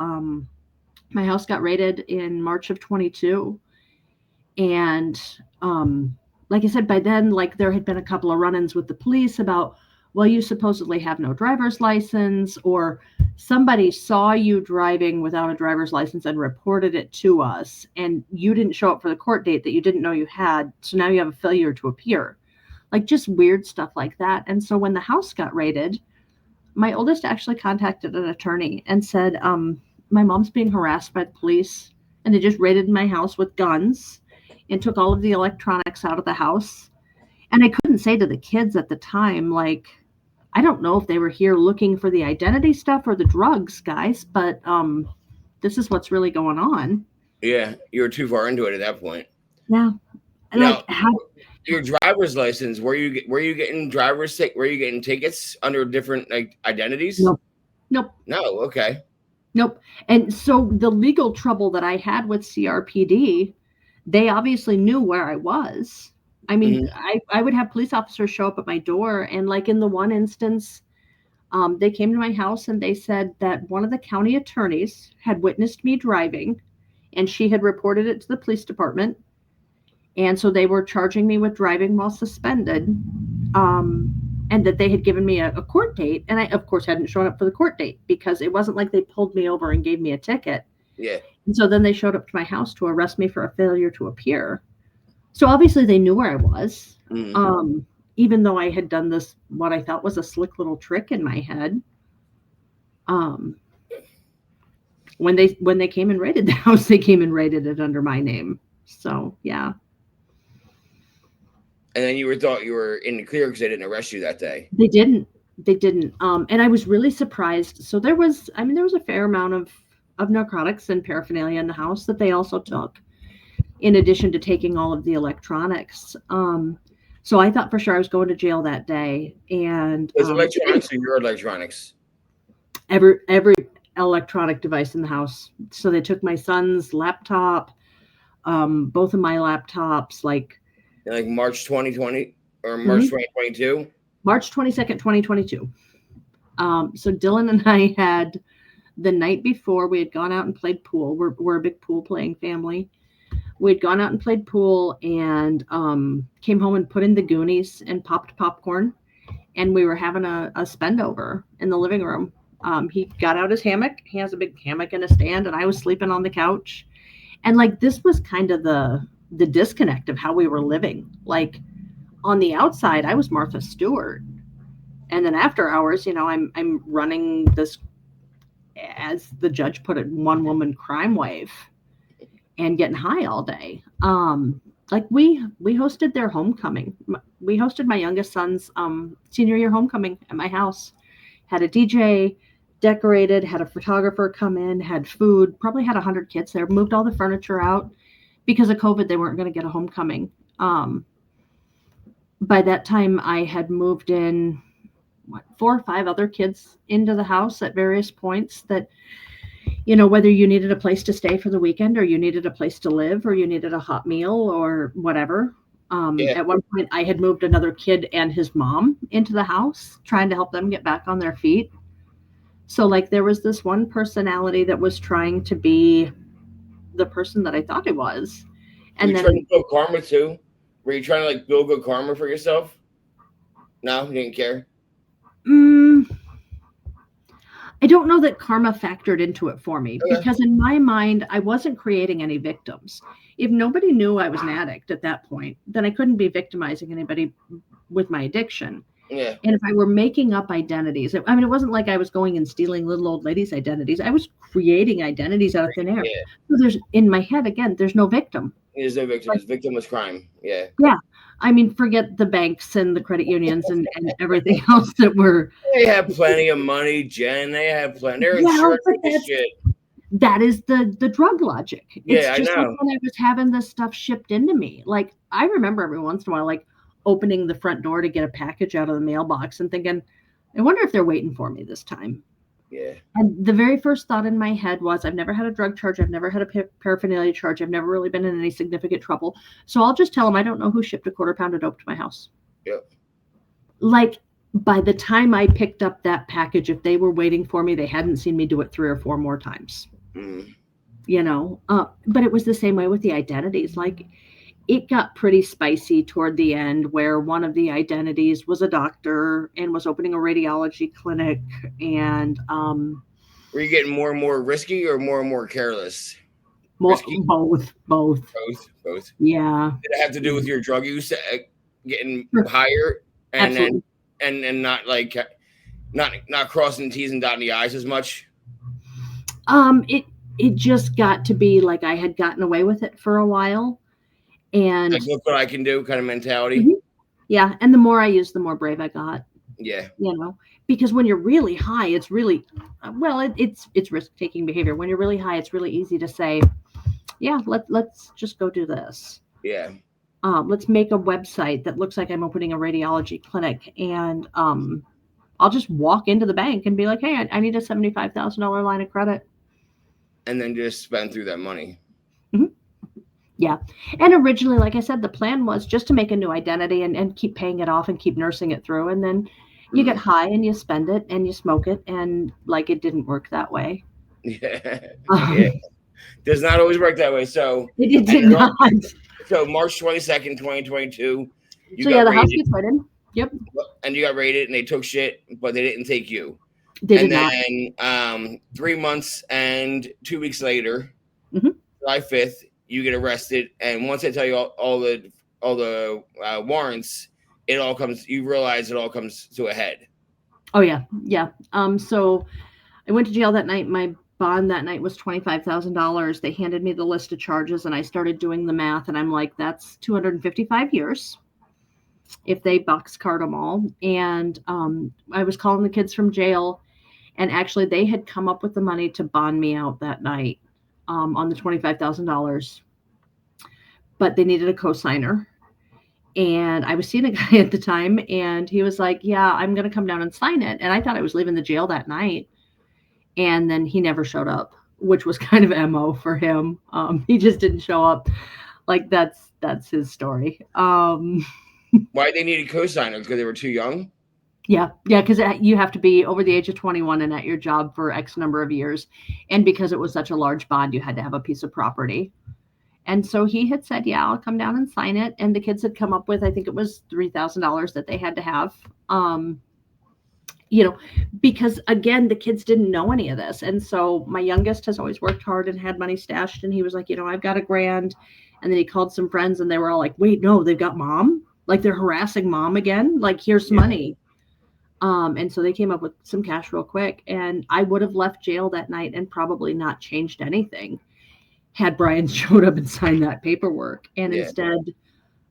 my house got raided in March of 22. And like I said, by then, like there had been a couple of run-ins with the police about, well, you supposedly have no driver's license, or somebody saw you driving without a driver's license and reported it to us, and you didn't show up for the court date that you didn't know you had, so now you have a failure to appear. Like just weird stuff like that. And so when the house got raided, my oldest actually contacted an attorney and said, my mom's being harassed by the police, and they just raided my house with guns and took all of the electronics out of the house. And I couldn't say to the kids at the time, like, I don't know if they were here looking for the identity stuff or the drugs, guys, but this is what's really going on. Yeah, you were too far into it at that point. Yeah. Now, your driver's license, were you getting were you getting tickets under different like identities? Nope. No, okay. Nope. And so the legal trouble that I had with CRPD, they obviously knew where I was. I mean, I would have police officers show up at my door, and like in the one instance, they came to my house and they said that one of the county attorneys had witnessed me driving, and she had reported it to the police department. And so they were charging me with driving while suspended, and that they had given me a court date. And I, of course, hadn't shown up for the court date because it wasn't like they pulled me over and gave me a ticket. Yeah. And so then they showed up to my house to arrest me for a failure to appear. So obviously they knew where I was, even though I had done this, what I thought was a slick little trick in my head. When they came and raided the house, they came and raided it under my name. So, yeah. And then you thought you were in the clear because they didn't arrest you that day. They didn't. And I was really surprised. So there was a fair amount of narcotics and paraphernalia in the house that they also took, in addition to taking all of the electronics. So I thought for sure I was going to jail that day. And was electronics or your electronics? Every electronic device in the house. So they took my son's laptop, both of my laptops, like March 2020 or March 2022? March 22nd, 2022. So Dylan and I had, the night before, we had gone out and played pool. We're a big pool playing family. We'd gone out and played pool and came home and put in the Goonies and popped popcorn. And we were having a spend over in the living room. He got out his hammock. He has a big hammock and a stand, and I was sleeping on the couch. And like, this was kind of the disconnect of how we were living. Like, on the outside, I was Martha Stewart. And then after hours, I'm running this, as the judge put it, one woman crime wave and getting high all day. Like we hosted their homecoming. We hosted my youngest son's senior year homecoming at my house. Had a DJ, decorated, had a photographer come in, had food, probably had 100 kids there, moved all the furniture out. Because of COVID, they weren't going to get a homecoming. By that time, I had moved in 4 or 5 other kids into the house at various points that, whether you needed a place to stay for the weekend or you needed a place to live or you needed a hot meal or whatever. At one point, I had moved another kid and his mom into the house, trying to help them get back on their feet. So like, there was this one personality that was trying to be the person that I thought I was. And then trying to build karma too? Were you trying to build good karma for yourself? No, you didn't care? I don't know that karma factored into it for me, because in my mind, I wasn't creating any victims. If nobody knew I was an addict at that point, then I couldn't be victimizing anybody with my addiction. Yeah. And if I were making up identities, it wasn't like I was going and stealing little old ladies' identities. I was creating identities out of thin air. Yeah. So there's, in my head, again, there's no victim. There's no victim. It's victimless crime. Yeah. Yeah. Forget the banks and the credit unions and everything else that were. They have plenty of money, Jen. They have plenty. They're insured with shit. That is the drug logic. It's just I know. like when I was having this stuff shipped into me. Like, I remember every once in a while, opening the front door to get a package out of the mailbox and thinking, I wonder if they're waiting for me this time. Yeah. And the very first thought in my head was, I've never had a drug charge. I've never had a paraphernalia charge. I've never really been in any significant trouble. So I'll just tell them I don't know who shipped a 1/4 pound of dope to my house. Yep. Like, by the time I picked up that package, if they were waiting for me, they hadn't seen me do it 3 or 4 more times. But it was the same way with the identities. Like, it got pretty spicy toward the end, where one of the identities was a doctor and was opening a radiology clinic. And were you getting more and more risky or more and more careless? Both. Both. Yeah. Did it have to do with your drug use getting higher and Absolutely. and not not crossing the T's and dotting the I's as much? It just got to be like I had gotten away with it for a while. And look what I can do kind of mentality. Mm-hmm. Yeah. And the more I used, the more brave I got. Yeah. Because when you're really high, it's really, it's risk-taking behavior. When you're really high, it's really easy to say, yeah, let's just go do this. Yeah. let's make a website that looks like I'm opening a radiology clinic, and I'll just walk into the bank and be like, hey, I need a $75,000 line of credit. And then just spend through that money. Mm-hmm. Yeah. And originally, like I said, the plan was just to make a new identity and keep paying it off and keep nursing it through. And then you get high and you spend it and you smoke it. And like, it didn't work that way. Yeah. Yeah. Does not always work that way. So it did not. So March 22nd, 2022, you so got yeah, the raided. house gets raided. Yep. And you got raided and they took shit, but they didn't take you. They and did then not. 3 months and 2 weeks later, mm-hmm. July 5th, you get arrested. And once I tell you all the warrants, you realize it all comes to a head. Oh yeah. Yeah. So I went to jail that night. My bond that night was $25,000. They handed me the list of charges and I started doing the math, and I'm like, that's 255 years if they boxcard them all. And I was calling the kids from jail, and actually they had come up with the money to bond me out that night on the $25,000, but they needed a co-signer. And I was seeing a guy at the time, and he was like, yeah, I'm going to come down and sign it. And I thought I was leaving the jail that night. And then he never showed up, which was kind of MO for him. He just didn't show up. Like, that's his story. Why they needed co-signers? Because they were too young? Yeah, because you have to be over the age of 21 and at your job for X number of years. And because it was such a large bond, you had to have a piece of property. And so he had said, yeah, I'll come down and sign it. And the kids had come up with, I think it was $3,000 that they had to have. Because again, the kids didn't know any of this. And so my youngest has always worked hard and had money stashed. And he was like, I've got $1,000. And then he called some friends and they were all like, wait, no, they've got mom. Like, they're harassing mom again. Like, here's money. And so they came up with some cash real quick. And I would have left jail that night and probably not changed anything had Brian showed up and signed that paperwork. And instead,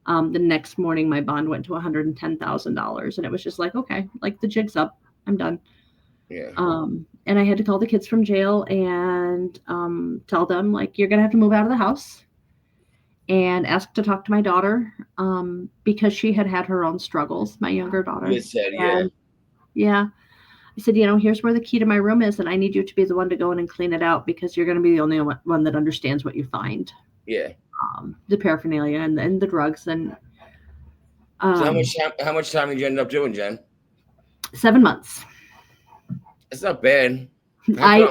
the next morning, my bond went to $110,000. And it was just like, okay, like, the jig's up. I'm done. Yeah. And I had to call the kids from jail and tell them, like, you're going to have to move out of the house, and ask to talk to my daughter because she had her own struggles, my younger daughter. You said, yeah. I said, here's where the key to my room is, and I need you to be the one to go in and clean it out because you're going to be the only one that understands what you find. Yeah. The paraphernalia and the drugs. And so how much time did you end up doing, Jen? 7 months. It's not bad. I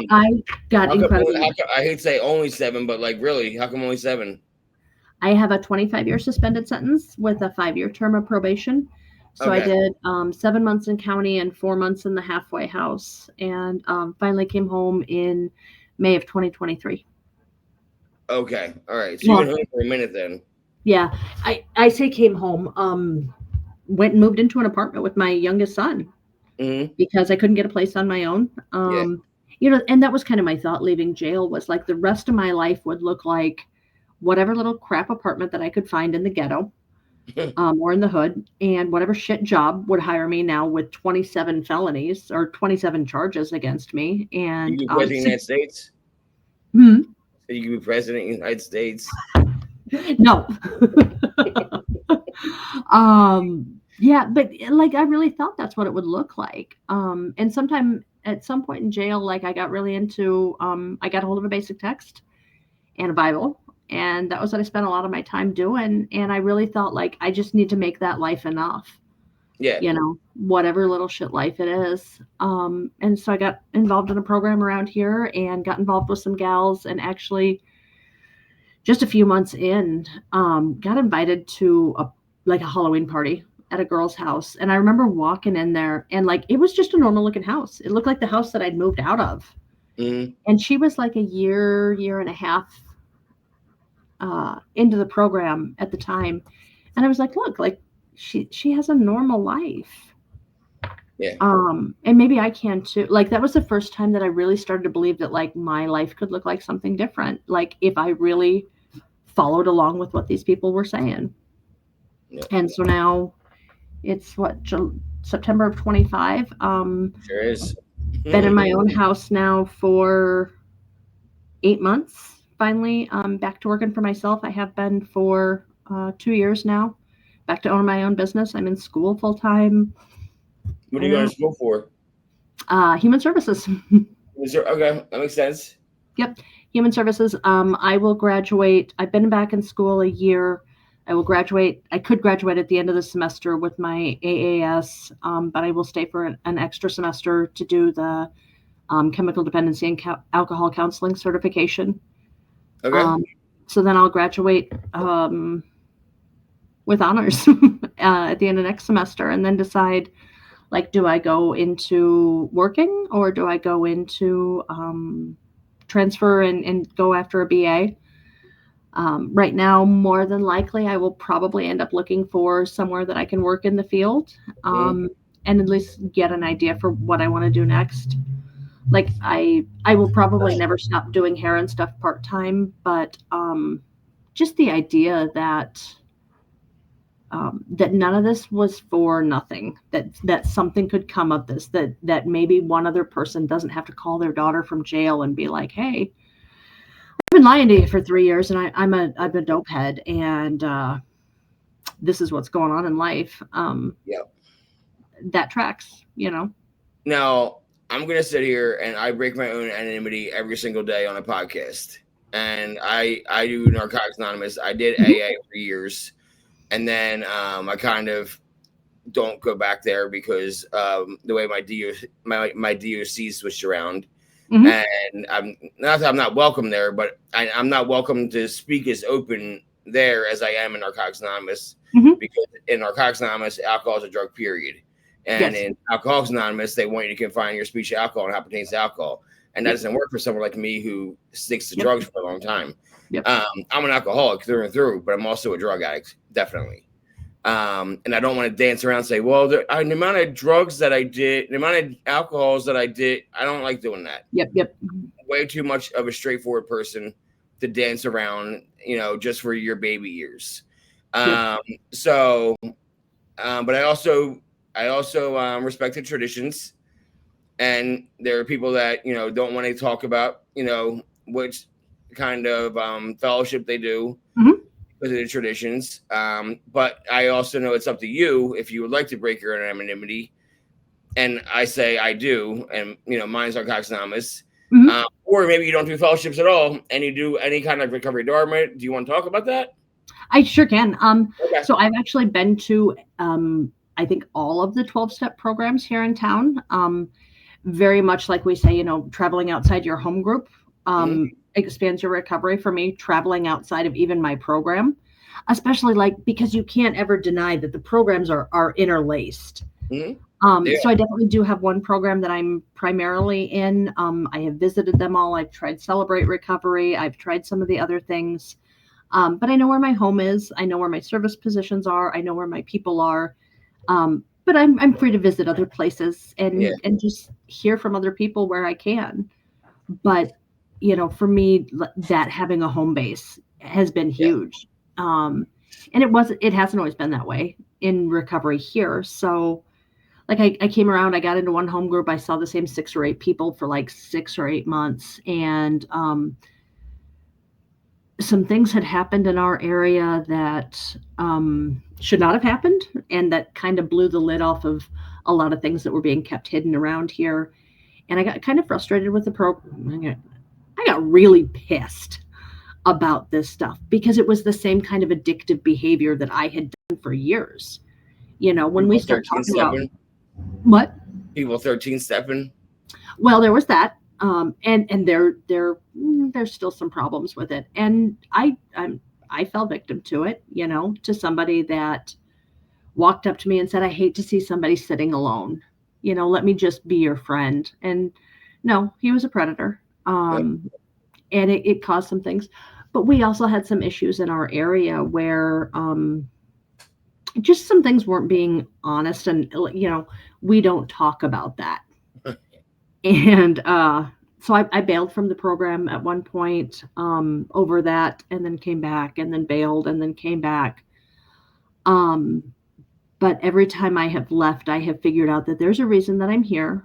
got incredible. I hate to say only 7, but like, really, how come only 7? I have a 25-year suspended sentence with a 5-year term of probation. So okay. I did 7 months in county and 4 months in the halfway house, and finally came home in May of 2023. Okay. All right. So you went home for a minute then. Yeah. I say came home. Went and moved into an apartment with my youngest son because I couldn't get a place on my own. And that was kind of my thought leaving jail, was like the rest of my life would look like whatever little crap apartment that I could find in the ghetto or in the hood, and whatever shit job would hire me now with 27 felonies or 27 charges against me. And you could be president of the United States? So you could be president of the United States? No. Yeah, but like, I really thought that's what it would look like. And at some point in jail, like, I got really into, I got a hold of a basic text and a Bible. And that was what I spent a lot of my time doing. And I really thought, like, I just need to make that life enough. Yeah. Whatever little shit life it is. And so I got involved in a program around here and got involved with some gals, and actually just a few months in, got invited to a Halloween party at a girl's house. And I remember walking in there, and like, it was just a normal looking house. It looked like the house that I'd moved out of. And she was like a year and a half into the program at the time. And I was like, look, like, she has a normal life. Yeah. And maybe I can too. Like, that was the first time that I really started to believe that, like, my life could look like something different. Like, if I really followed along with what these people were saying. Yeah. And so now it's September of 25. Sure is. Been in my own house now for 8 months. Finally, back to working for myself. I have been for 2 years now. Back to owning my own business. I'm in school full time. What are you going to school for? Human services. Okay, that makes sense. Yep, human services. I will graduate. I've been back in school a year. I will graduate. I could graduate at the end of the semester with my AAS, but I will stay for an extra semester to do the chemical dependency and alcohol counseling certification. Okay. So then I'll graduate with honors at the end of next semester, and then decide, like, do I go into working or do I go into transfer and go after a BA? Right now, more than likely, I will probably end up looking for somewhere that I can work in the field and at least get an idea for what I want to do next. Like, I will probably never stop doing hair and stuff part-time, but just the idea that that none of this was for nothing, that something could come of this, that maybe one other person doesn't have to call their daughter from jail and be like, hey, I've been lying to you for 3 years and I'm a dope head and this is what's going on in life. That tracks, Now, I'm going to sit here and I break my own anonymity every single day on a podcast. And I do Narcotics Anonymous. I did AA for years. And then I kind of don't go back there because the way my DOC switched around. And I'm not welcome there, but I'm not welcome to speak as open there as I am in Narcotics Anonymous, because in Narcotics Anonymous, alcohol is a drug, period. And in Alcoholics Anonymous, they want you to confine your speech to alcohol and how it pertains to alcohol. And that doesn't work for someone like me who sticks to drugs for a long time. I'm an alcoholic through and through, but I'm also a drug addict, definitely. And I don't want to dance around and say, well, the amount of drugs that I did, the amount of alcohols that I did, I don't like doing that. Way too much of a straightforward person to dance around, just for your baby years. But I also respect the traditions. And there are people that, don't want to talk about, which kind of fellowship they do because of the traditions. But I also know it's up to you if you would like to break your anonymity. And I say I do. And, mine's Narcotics Anonymous. Or maybe you don't do fellowships at all and you do any kind of recovery department. Do you want to talk about that? I sure can. So I've actually been to, I think, all of the 12-step programs here in town. Very much like we say, traveling outside your home group expands your recovery. For me, traveling outside of even my program, especially because you can't ever deny that the programs are interlaced. So I definitely do have one program that I'm primarily in. I have visited them all. I've tried Celebrate Recovery. I've tried some of the other things. But I know where my home is. I know where my service positions are. I know where my people are. But I'm free to visit other places and just hear from other people where I can. But, for me, that having a home base has been huge. And it hasn't always been that way in recovery here. So I came around, I got into one home group. I saw the same 6 or 8 people for 6 or 8 months. And some things had happened in our area that should not have happened, and that kind of blew the lid off of a lot of things that were being kept hidden around here. And I got kind of frustrated with the program. I got really pissed about this stuff because it was the same kind of addictive behavior that I had done for years. When we start talking about what people 13 stepping. Well, there was that. And there's still some problems with it. And I fell victim to it, to somebody that walked up to me and said, I hate to see somebody sitting alone, let me just be your friend. And no, he was a predator. And it caused some things, but we also had some issues in our area where, just some things weren't being honest, and, we don't talk about that. And so I bailed from the program at one point over that, and then came back, and then bailed, and then came back. But every time I have left, I have figured out that there's a reason that I'm here.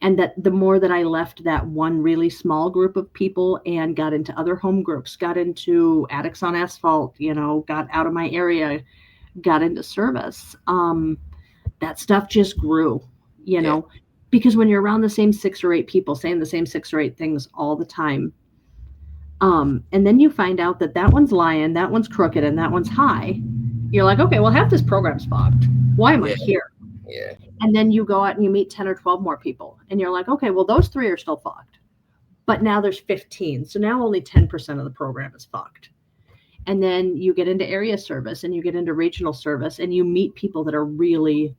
And that the more that I left that one really small group of people and got into other home groups, got into Addicts on Asphalt, got out of my area, got into service, that stuff just grew, because when you're around the same 6 or 8 people saying the same 6 or 8 things all the time, and then you find out that one's lying, that one's crooked, and that one's high, you're like, okay, well, half this program's fucked. Why am I here? Yeah. And then you go out and you meet 10 or 12 more people, and you're like, okay, well, those 3 are still fucked, but now there's 15. So now only 10% of the program is fucked. And then you get into area service and you get into regional service, and you meet people that are really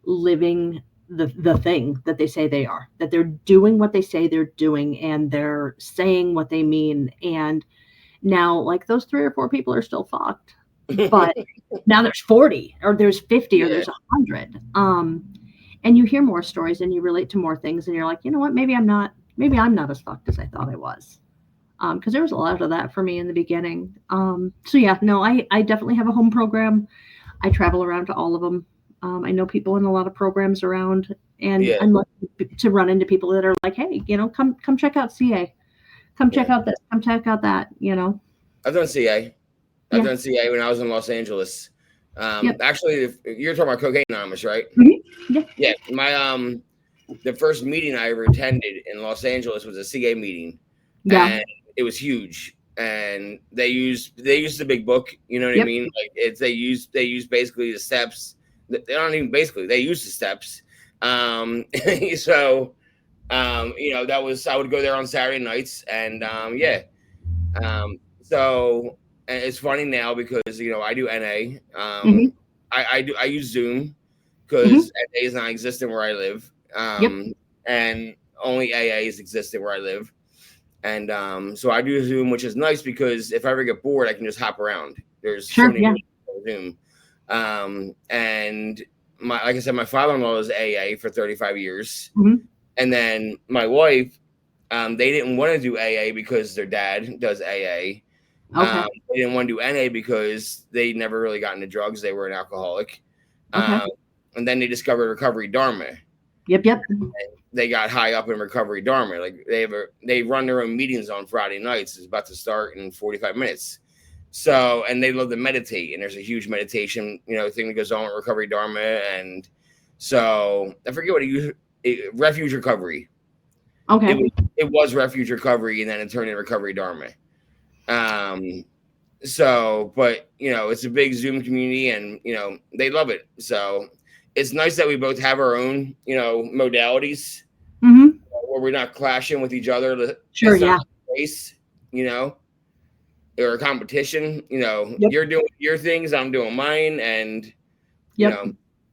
living the thing that they say they are, that they're doing what they say they're doing, and they're saying what they mean. And now, like, those 3 or 4 people are still fucked, but now there's 40 or there's 50 or there's 100. And you hear more stories and you relate to more things, and you're like, you know what, maybe I'm not as fucked as I thought I was. Because there was a lot of that for me in the beginning. So yeah, no, I definitely have a home program. I travel around to all of them. I know people in a lot of programs around, and I'm lucky to run into people that are like, hey, come check out CA. Come check out this, come check out that, I've done CA. I've done CA when I was in Los Angeles. Actually, you're talking about Cocaine Anonymous, right? Mm-hmm. Yeah. My the first meeting I ever attended in Los Angeles was a CA meeting. Yeah. And it was huge. And they used the big book, you know what I mean? Like they use basically the steps. They don't even basically, they use the steps. So that was, I would go there on Saturday nights, and so, and it's funny now because I do NA. I use Zoom because NA is not existent where I live. And only AA is existent where I live. And so I do Zoom, which is nice because if I ever get bored, I can just hop around. There's so many people on Zoom. And like I said, my father-in-law was AA for 35 years. And then my wife, they didn't want to do AA because their dad does AA. They didn't want to do NA because they never really got into drugs. They were an alcoholic. And then they discovered Recovery Dharma. And they got high up in Recovery Dharma. Like they run their own meetings on Friday nights. It's about to start in 45 minutes. So, and they love to meditate, and there's a huge meditation, thing that goes on with Recovery Dharma. And so I forget what Refuge Recovery. It was Refuge Recovery, and then it turned into Recovery Dharma. So, but it's a big Zoom community, and they love it. So it's nice that we both have our own, modalities, where we're not clashing with each other. Sure, yeah. Race, or a competition. You're doing your things, I'm doing mine, and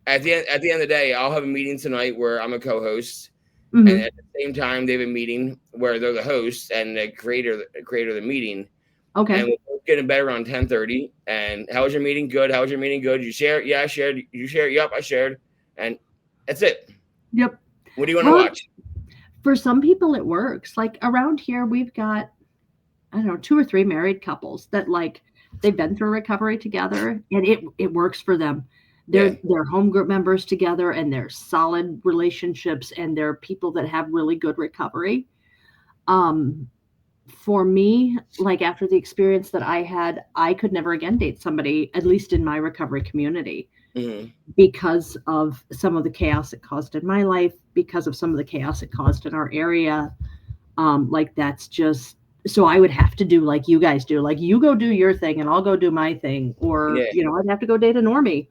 at the end of the day, I'll have a meeting tonight where I'm a co-host, and at the same time, they have a meeting where they're the host and the creator of the meeting. And we're both getting better around 10:30. And how was your meeting? Good. How was your meeting? Good. You share? Yeah, I shared. You share? Yep, I shared. And that's it. Yep. What do you want to watch? For some people, it works. Like around here, we've got, I don't know, 2 or 3 married couples that they've been through recovery together, and it works for them. They're home group members together, and they're solid relationships, and they're people that have really good recovery. For me, like after the experience that I had, I could never again date somebody, at least in my recovery community, because of some of the chaos it caused in my life, because of some of the chaos it caused in our area. That's just, so I would have to do like you guys do, like you go do your thing and I'll go do my thing, or, I'd have to go date a normie,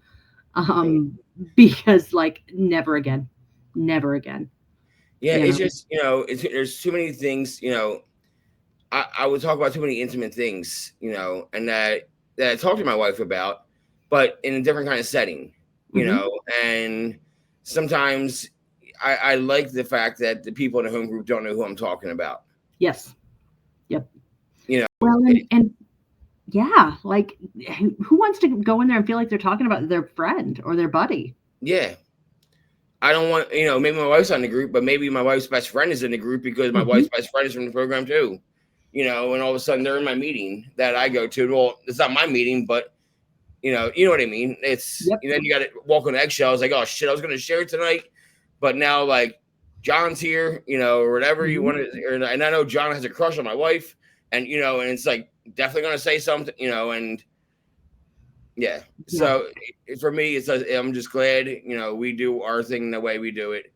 because never again. Yeah. It's just, there's too many things, I would talk about too many intimate things, and that I talked to my wife about, but in a different kind of setting, and sometimes I like the fact that the people in the home group don't know who I'm talking about. Yes. Yep. Well, and yeah, like who wants to go in there and feel like they're talking about their friend or their buddy? Yeah. I don't want, maybe my wife's on the group, but maybe my wife's best friend is in the group because my wife's best friend is from the program too. And all of a sudden they're in my meeting that I go to. Well, it's not my meeting, but you know what I mean? It's then you got to walk on eggshells. Like, oh shit, I was going to share it tonight, but now like John's here, or whatever you want Mm-hmm. to. And I know John has a crush on my wife, and and it's like definitely going to say something, and yeah. Yeah. So for me, I'm just glad, we do our thing the way we do it.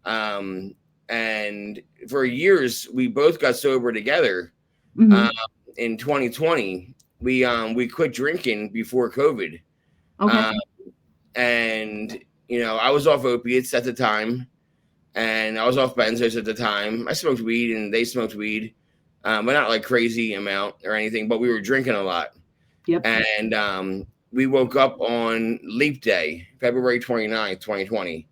And for years, we both got sober together. Mm-hmm. Um, in 2020, we quit drinking before COVID. Okay. Um, and I was off opiates at the time, and I was off benzos at the time. I smoked weed, and they smoked weed, but not like crazy amount or anything. But we were drinking a lot, Yep. and we woke up on Leap Day, February 29th, 2020,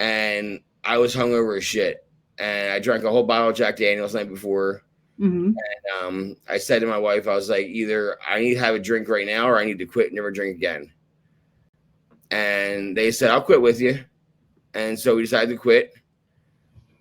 and I was hungover as shit. And I drank a whole bottle of Jack Daniels the night before. Mm-hmm. And I said to my wife, I was like, either I need to have a drink right now or I need to quit and never drink again. And they said, I'll quit with you. And so we decided to quit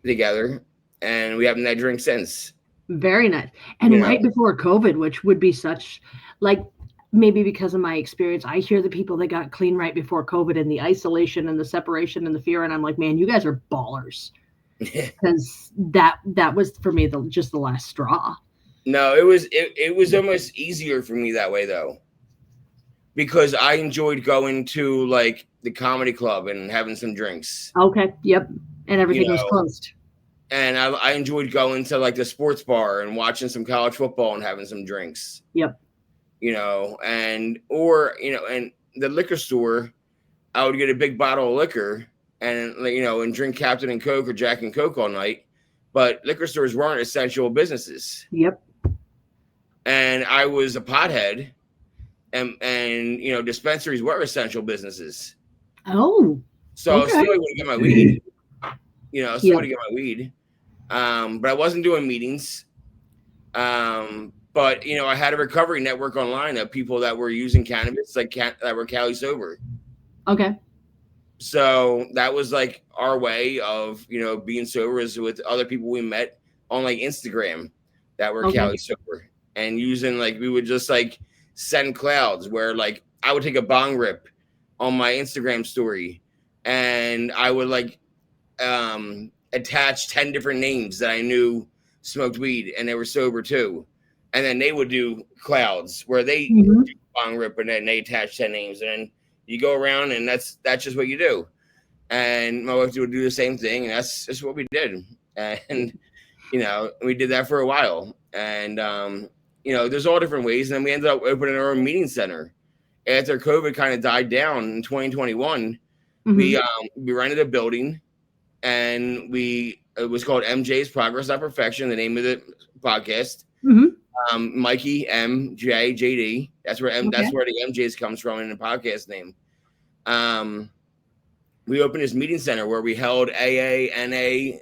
together. And we haven't had a drink since. Very nice. And right before COVID, which would be such, like, maybe because of my experience, I hear the people that got clean right before COVID and the isolation and the separation and the fear. And I'm like, man, you guys are ballers. Because that was for me just the last straw. No, it was almost easier for me that way though, because I enjoyed going to like the comedy club and having some drinks. Okay. Yep. And everything was closed. And I enjoyed going to like the sports bar and watching some college football and having some drinks. Yep. And the liquor store, I would get a big bottle of liquor and and drink Captain and Coke or Jack and Coke all night. But liquor stores weren't essential businesses. Yep. And I was a pothead, and dispensaries were essential businesses. Oh. So okay. I still would get my weed. Still would get my weed. But I wasn't doing meetings. But I had a recovery network online of people that were using cannabis, that were Cali sober. Okay. So that was like our way of being sober, is with other people we met on like Instagram that were Cali sober, and using we would just send clouds where I would take a bong rip on my Instagram story, and I would attach 10 different names that I knew smoked weed and they were sober too. And then they would do clouds where they do bong rip, and then they attach 10 names, and then you go around, and that's just what you do. And my wife would do the same thing, and that's just what we did. And we did that for a while. And there's all different ways. And then we ended up opening our own meeting center after COVID kind of died down in 2021. We rented a building, and it was called MJ's Progress Not Perfection, the name of the podcast. Mikey MJ JD. That's where that's where the MJ's comes from in the podcast name. We opened this meeting center where we held AA, NA,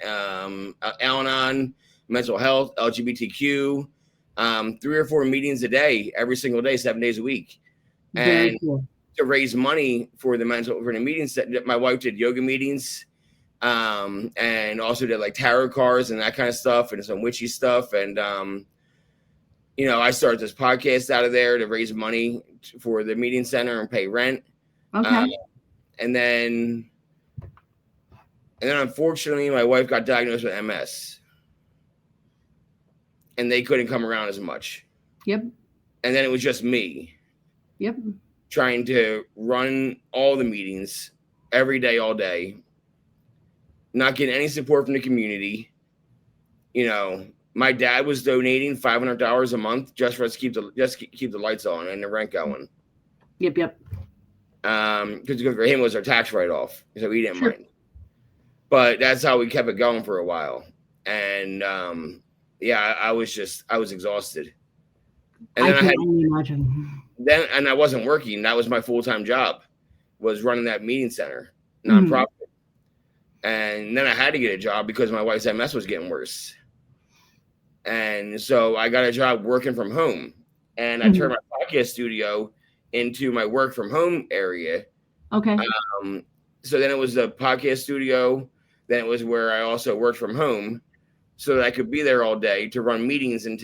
Al-Anon, mental health, LGBTQ, 3 or 4 meetings a day, every single day, 7 days a week. And to raise money for the meetings, my wife did yoga meetings, and also did tarot cards and that kind of stuff, and some witchy stuff. And I started this podcast out of there to raise money for the meeting center and pay rent. And then unfortunately my wife got diagnosed with MS, and they couldn't come around as much. Yep. And then it was just me. Yep. Trying to run all the meetings every day, all day, not getting any support from the community. My dad was donating $500 a month just for us to keep the lights on and the rent going. Yep. Because for him it was our tax write-off, so he didn't mind. But that's how we kept it going for a while. And I was exhausted. And then I can only imagine. And I wasn't working. That was my full-time job, was running that meeting center, nonprofit. And then I had to get a job because my wife's MS was getting worse. And so I got a job working from home, and I turned my podcast studio into my work from home area. Okay. So then it was the podcast studio. Then it was where I also worked from home, so that I could be there all day to run meetings and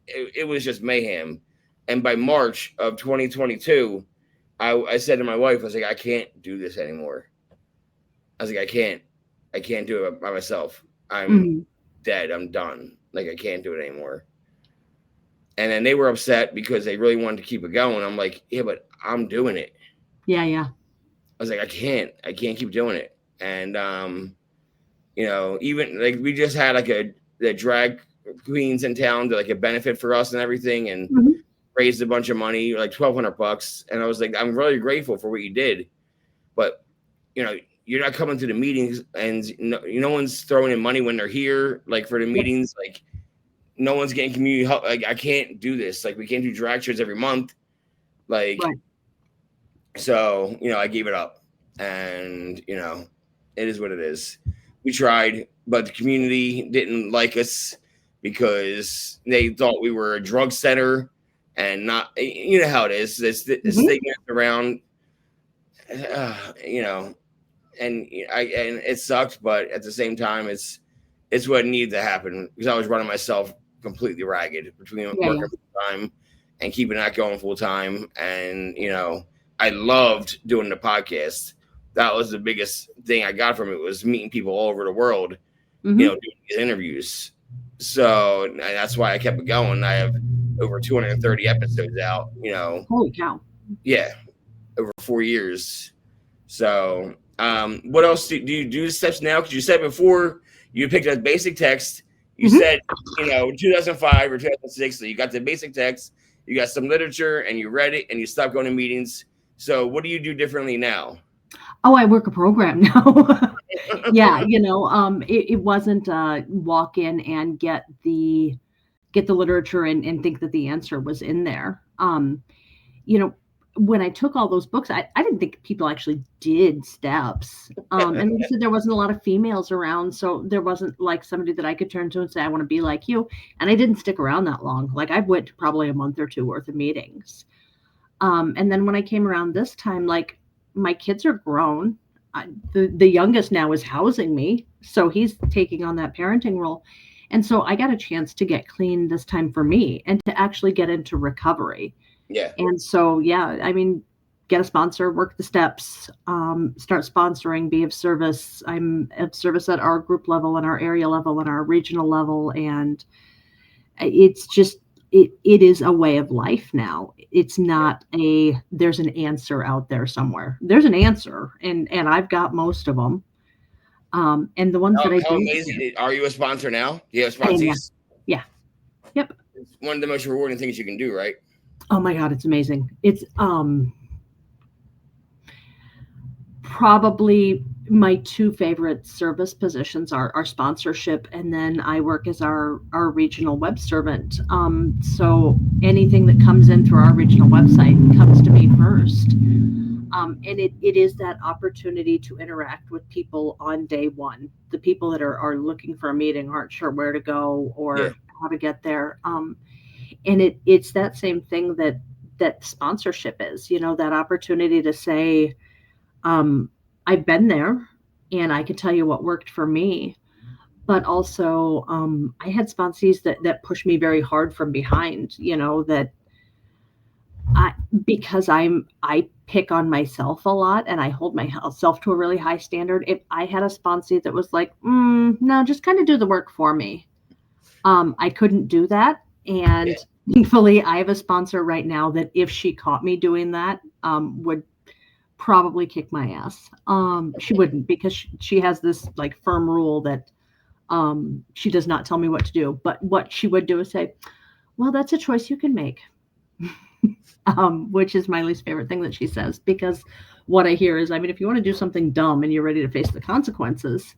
it was just mayhem. And by March of 2022, I said to my wife, I was like, I can't do this anymore. I was like, I can't. I can't do it by myself. I'm Mm-hmm. dead. I'm done. Like, I can't do it anymore. And then they were upset because they really wanted to keep it going. I'm like, yeah, but I'm doing it. Yeah, yeah. I was like, I can't keep doing it. And even like we just had like the drag queens in town to like a benefit for us and everything, and Mm-hmm. raised a bunch of money, like $1,200. And I was like, I'm really grateful for what you did, but you're not coming to the meetings, and no one's throwing in money when they're here, like for the Yep. meetings, like no one's getting community help. Like, I can't do this. Like, we can't do drag shows every month. Like, Right. so, I gave it up, and, it is what it is. We tried, but the community didn't like us because they thought we were a drug center, and not, you know how it is. This Mm-hmm. stigma around, and it sucked, but at the same time, it's what needed to happen, because I was running myself completely ragged between working full time and keeping that going full time. And I loved doing the podcast. That was the biggest thing I got from it, was meeting people all over the world, Mm-hmm. doing these interviews. So that's why I kept it going. I have over 230 episodes out. Holy cow. Yeah, over 4 years. So, what else do you do steps now? Because you said before you picked up basic text. You Mm-hmm. said, 2005 or 2006, so you got the basic text, you got some literature, and you read it, and you stopped going to meetings. So, what do you do differently now? Oh, I work a program now. Yeah, it wasn't walk in and get the literature and think that the answer was in there. When I took all those books, I didn't think people actually did steps. And like I said, there wasn't a lot of females around, so there wasn't like somebody that I could turn to and say, I want to be like you. And I didn't stick around that long. Like, I went to probably a month or two worth of meetings. And then when I came around this time, like, my kids are grown. The youngest now is housing me, so he's taking on that parenting role. And so I got a chance to get clean this time for me and to actually get into recovery. Yeah. And so, yeah, I mean, get a sponsor, work the steps, start sponsoring, be of service. I'm of service at our group level and our area level and our regional level. And it's just, it is a way of life now. It's not there's an answer out there somewhere. There's an answer, and I've got most of them. And the ones that I How amazing. Are you a sponsor now? Do you have sponsees? Yeah. Yep. It's one of the most rewarding things you can do, right? Oh my God, it's amazing. It's probably my two favorite service positions are sponsorship, and then I work as our regional web servant. So anything that comes in through our regional website comes to me first. And it is that opportunity to interact with people on day one. The people that are looking for a meeting, aren't sure where to go or how to get there. And it's that same thing that sponsorship is, that opportunity to say, I've been there and I can tell you what worked for me. But also, I had sponsees that pushed me very hard from behind, that because I pick on myself a lot and I hold myself to a really high standard. If I had a sponsee that was like, no, just kind of do the work for me. I couldn't do that. And thankfully I have a sponsor right now that if she caught me doing that, would probably kick my ass. She wouldn't, because she has this like firm rule that she does not tell me what to do. But what she would do is say, well, that's a choice you can make. Which is my least favorite thing that she says, because what I hear is, I mean, if you want to do something dumb and you're ready to face the consequences,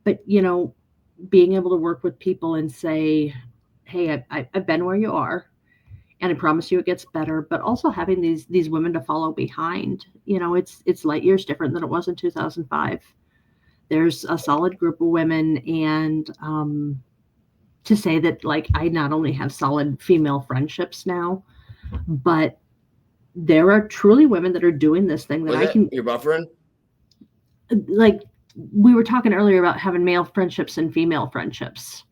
but being able to work with people and say, hey, I've been where you are, and I promise you it gets better, but also having these women to follow behind, it's light years different than it was in 2005. There's a solid group of women, and to say that, like, I not only have solid female friendships now, but there are truly women that are doing this thing that I can. You're buffering? Like, we were talking earlier about having male friendships and female friendships.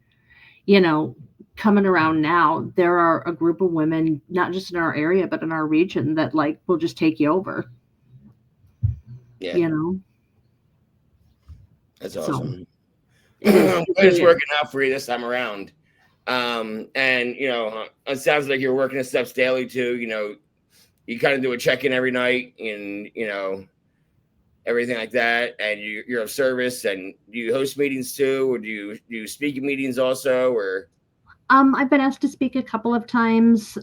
Coming around now, there are a group of women, not just in our area, but in our region, that like will just take you over. Yeah. That's awesome. So, it's working out for you this time around. And it sounds like you're working the steps daily too. You kind of do a check-in every night, and everything like that. And you're of service, and do you host meetings too, or do you speak at meetings also, or? I've been asked to speak a couple of times.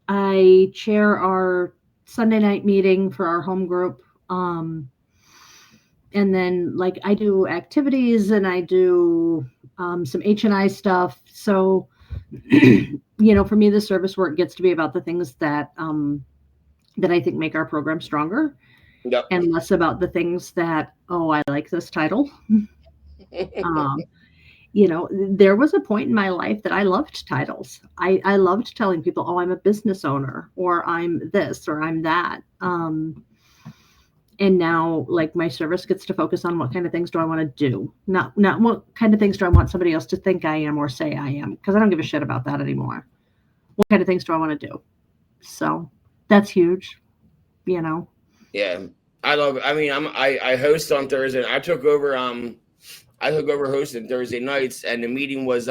I chair our Sunday night meeting for our home group. And then I do activities, and I do some H&I stuff. So, for me, the service work gets to be about the things that I think make our program stronger. Yep. And less about the things that, I like this title. There was a point in my life that I loved titles. I loved telling people, I'm a business owner, or I'm this, or I'm that. And now, my service gets to focus on what kind of things do I want to do, not what kind of things do I want somebody else to think I am or say I am, because I don't give a shit about that anymore. What kind of things do I want to do? So that's huge, Yeah, I love it. I mean, I host on Thursday. I took over hosting Thursday nights, and the meeting was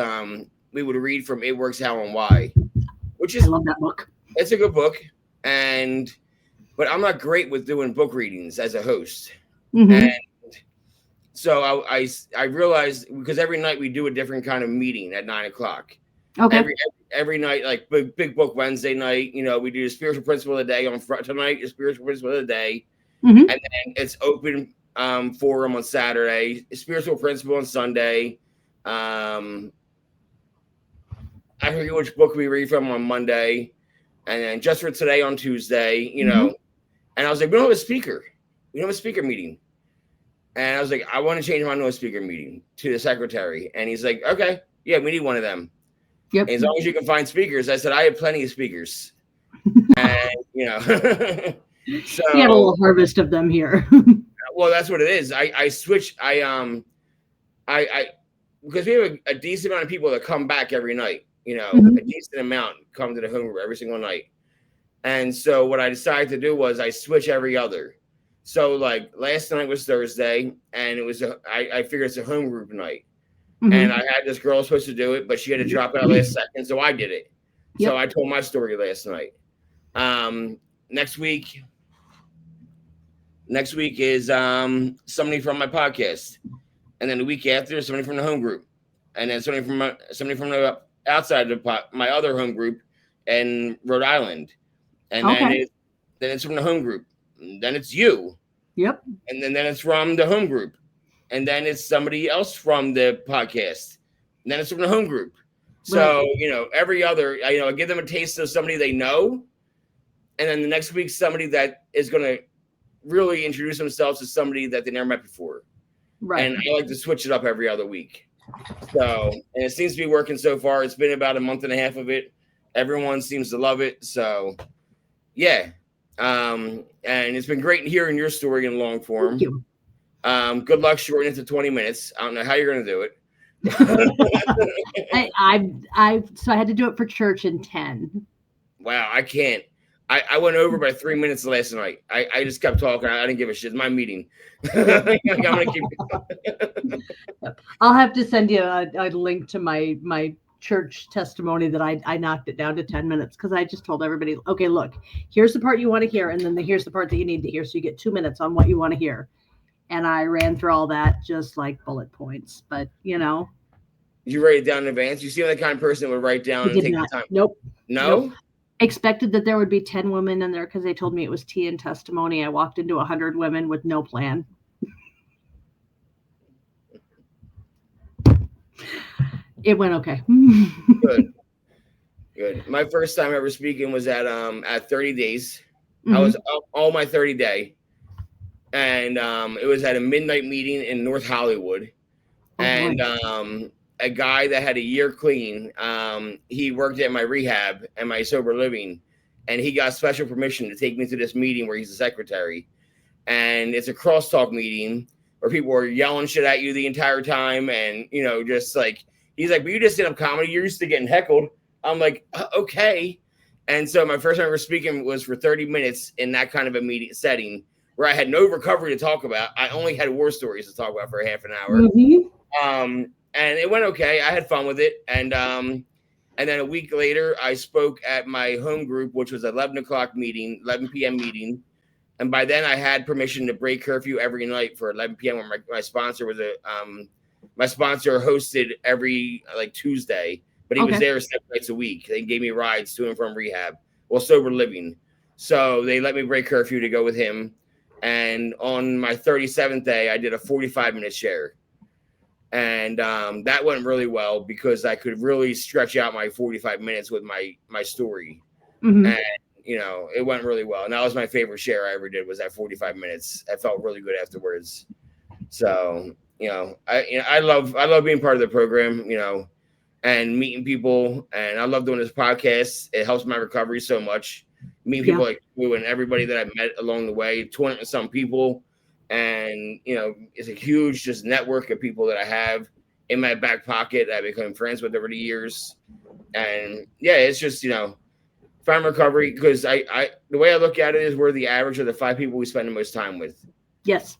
we would read from It Works How and Why, which is, I love that book. It's a good book, but I'm not great with doing book readings as a host. Mm-hmm. And so I realized, because every night we do a different kind of meeting at 9:00. Okay. Every night, like big book Wednesday night, we do the spiritual principle of the day on tonight, the spiritual principle of the day. Mm-hmm. And then it's open forum on Saturday, spiritual principle on Sunday. I forget which book we read from on Monday, and then just for today on Tuesday, Mm-hmm. And I was like, we don't have a speaker. We don't have a speaker meeting. And I was like, I want to change my no speaker meeting to the secretary. And he's like, okay, yeah, we need one of them. Yep. And as long as you can find speakers, I said, I have plenty of speakers. And, so you had a little harvest of them here. Well, that's what it is. I switched. I because we have a decent amount of people that come back every night. Mm-hmm. A decent amount come to the home group every single night. And so what I decided to do was I switch every other. So last night was Thursday, and it was I figured it's a home group night. Mm-hmm. And I had this girl supposed to do it, but she had to drop out last second, so I did it. Yep. So I told my story last night. Next week is somebody from my podcast, and then the week after somebody from the home group, and then somebody from the outside of my other home group in Rhode Island, and then it's from the home group. And then it's you. Yep. And then it's from the home group, and then it's somebody else from the podcast, and then it's from the home group. So right. Every other, I give them a taste of somebody they know, and then the next week somebody that is going to really introduce themselves to somebody that they never met before. Right. And I like to switch it up every other week. So, and it seems to be working so far. It's been about a month and a half of it. Everyone seems to love it. So, yeah. And it's been great hearing your story in long form. Thank you. Good luck shortening it to 20 minutes. I don't know how you're going to do it. So I had to do it for church in 10. Wow, I can't. I went over by 3 minutes last night. I just kept talking. I didn't give a shit. It's my meeting. I'm gonna keep. I'll have to send you a link to my church testimony that I knocked it down to 10 minutes because I just told everybody, okay, look, here's the part you want to hear, and then here's the part that you need to hear. So you get 2 minutes on what you want to hear. And I ran through all that just like bullet points. But you write it down in advance. You seem like the kind of person that would write down and take the time. Nope. No. Nope. Expected that there would be 10 women in there because they told me it was tea and testimony. I walked into 100 women with no plan. It went okay. Good. My first time ever speaking was at 30 days. Mm-hmm. I was all my 30 day, and it was at a midnight meeting in North Hollywood, and a guy that had a year clean. He worked at my rehab and my sober living, and he got special permission to take me to this meeting where he's the secretary. And it's a crosstalk meeting where people are yelling shit at you the entire time. And, just like, he's like, but you just stand up comedy. You're used to getting heckled. I'm like, okay. And so my first time ever speaking was for 30 minutes in that kind of a meeting setting where I had no recovery to talk about. I only had war stories to talk about for half an hour. Mm-hmm. And it went okay. I had fun with it. And then a week later, I spoke at my home group, which was 11 p.m. meeting. And by then I had permission to break curfew every night for 11 p.m. when my sponsor was my sponsor hosted every like Tuesday, but he was there 7 nights a week. They gave me rides to and from rehab while sober living. So they let me break curfew to go with him. And on my 37th day, I did a 45-minute share. And that went really well because I could really stretch out my 45 minutes with my story. Mm-hmm. And it went really well. And that was my favorite share I ever did, was that 45 minutes. I felt really good afterwards. So, I love being part of the program, and meeting people. And I love doing this podcast. It helps my recovery so much. Meeting people like you and everybody that I've met along the way, 200 and some people. And, it's a huge just network of people that I have in my back pocket that I become friends with over the years. And yeah, it's just, find recovery, because the way I look at it is we're the average of the 5 people we spend the most time with. Yes.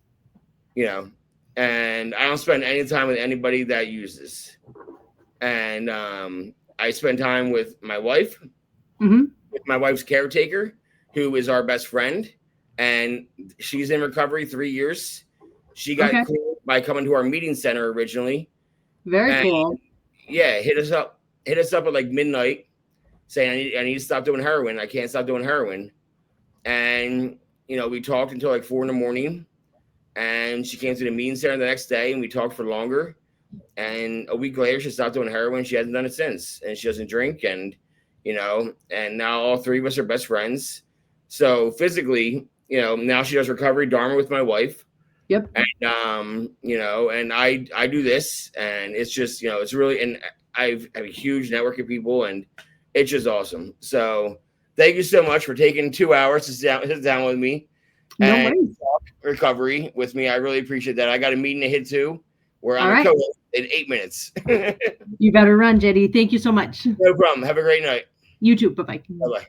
And I don't spend any time with anybody that uses. And I spend time with my wife, with my wife's caretaker, who is our best friend. And she's in recovery 3 years. She got clean by coming to our meeting center originally. Very cool. Yeah, hit us up at like midnight, saying I need to stop doing heroin. I can't stop doing heroin. And we talked until like 4 a.m. And she came to the meeting center the next day, and we talked for longer. And a week later, she stopped doing heroin. She hasn't done it since, and she doesn't drink. And and now all 3 of us are best friends. So physically, now she does recovery Dharma with my wife. Yep. And and I do this, and it's just it's really, and I have a huge network of people, and it's just awesome. So thank you so much for taking 2 hours to sit down with me and talk recovery with me. I really appreciate that. I got a meeting to hit to where I'm a co-host in 8 minutes. You better run, JD. Thank you so much. No problem. Have a great night. You too. Bye-bye. Bye-bye.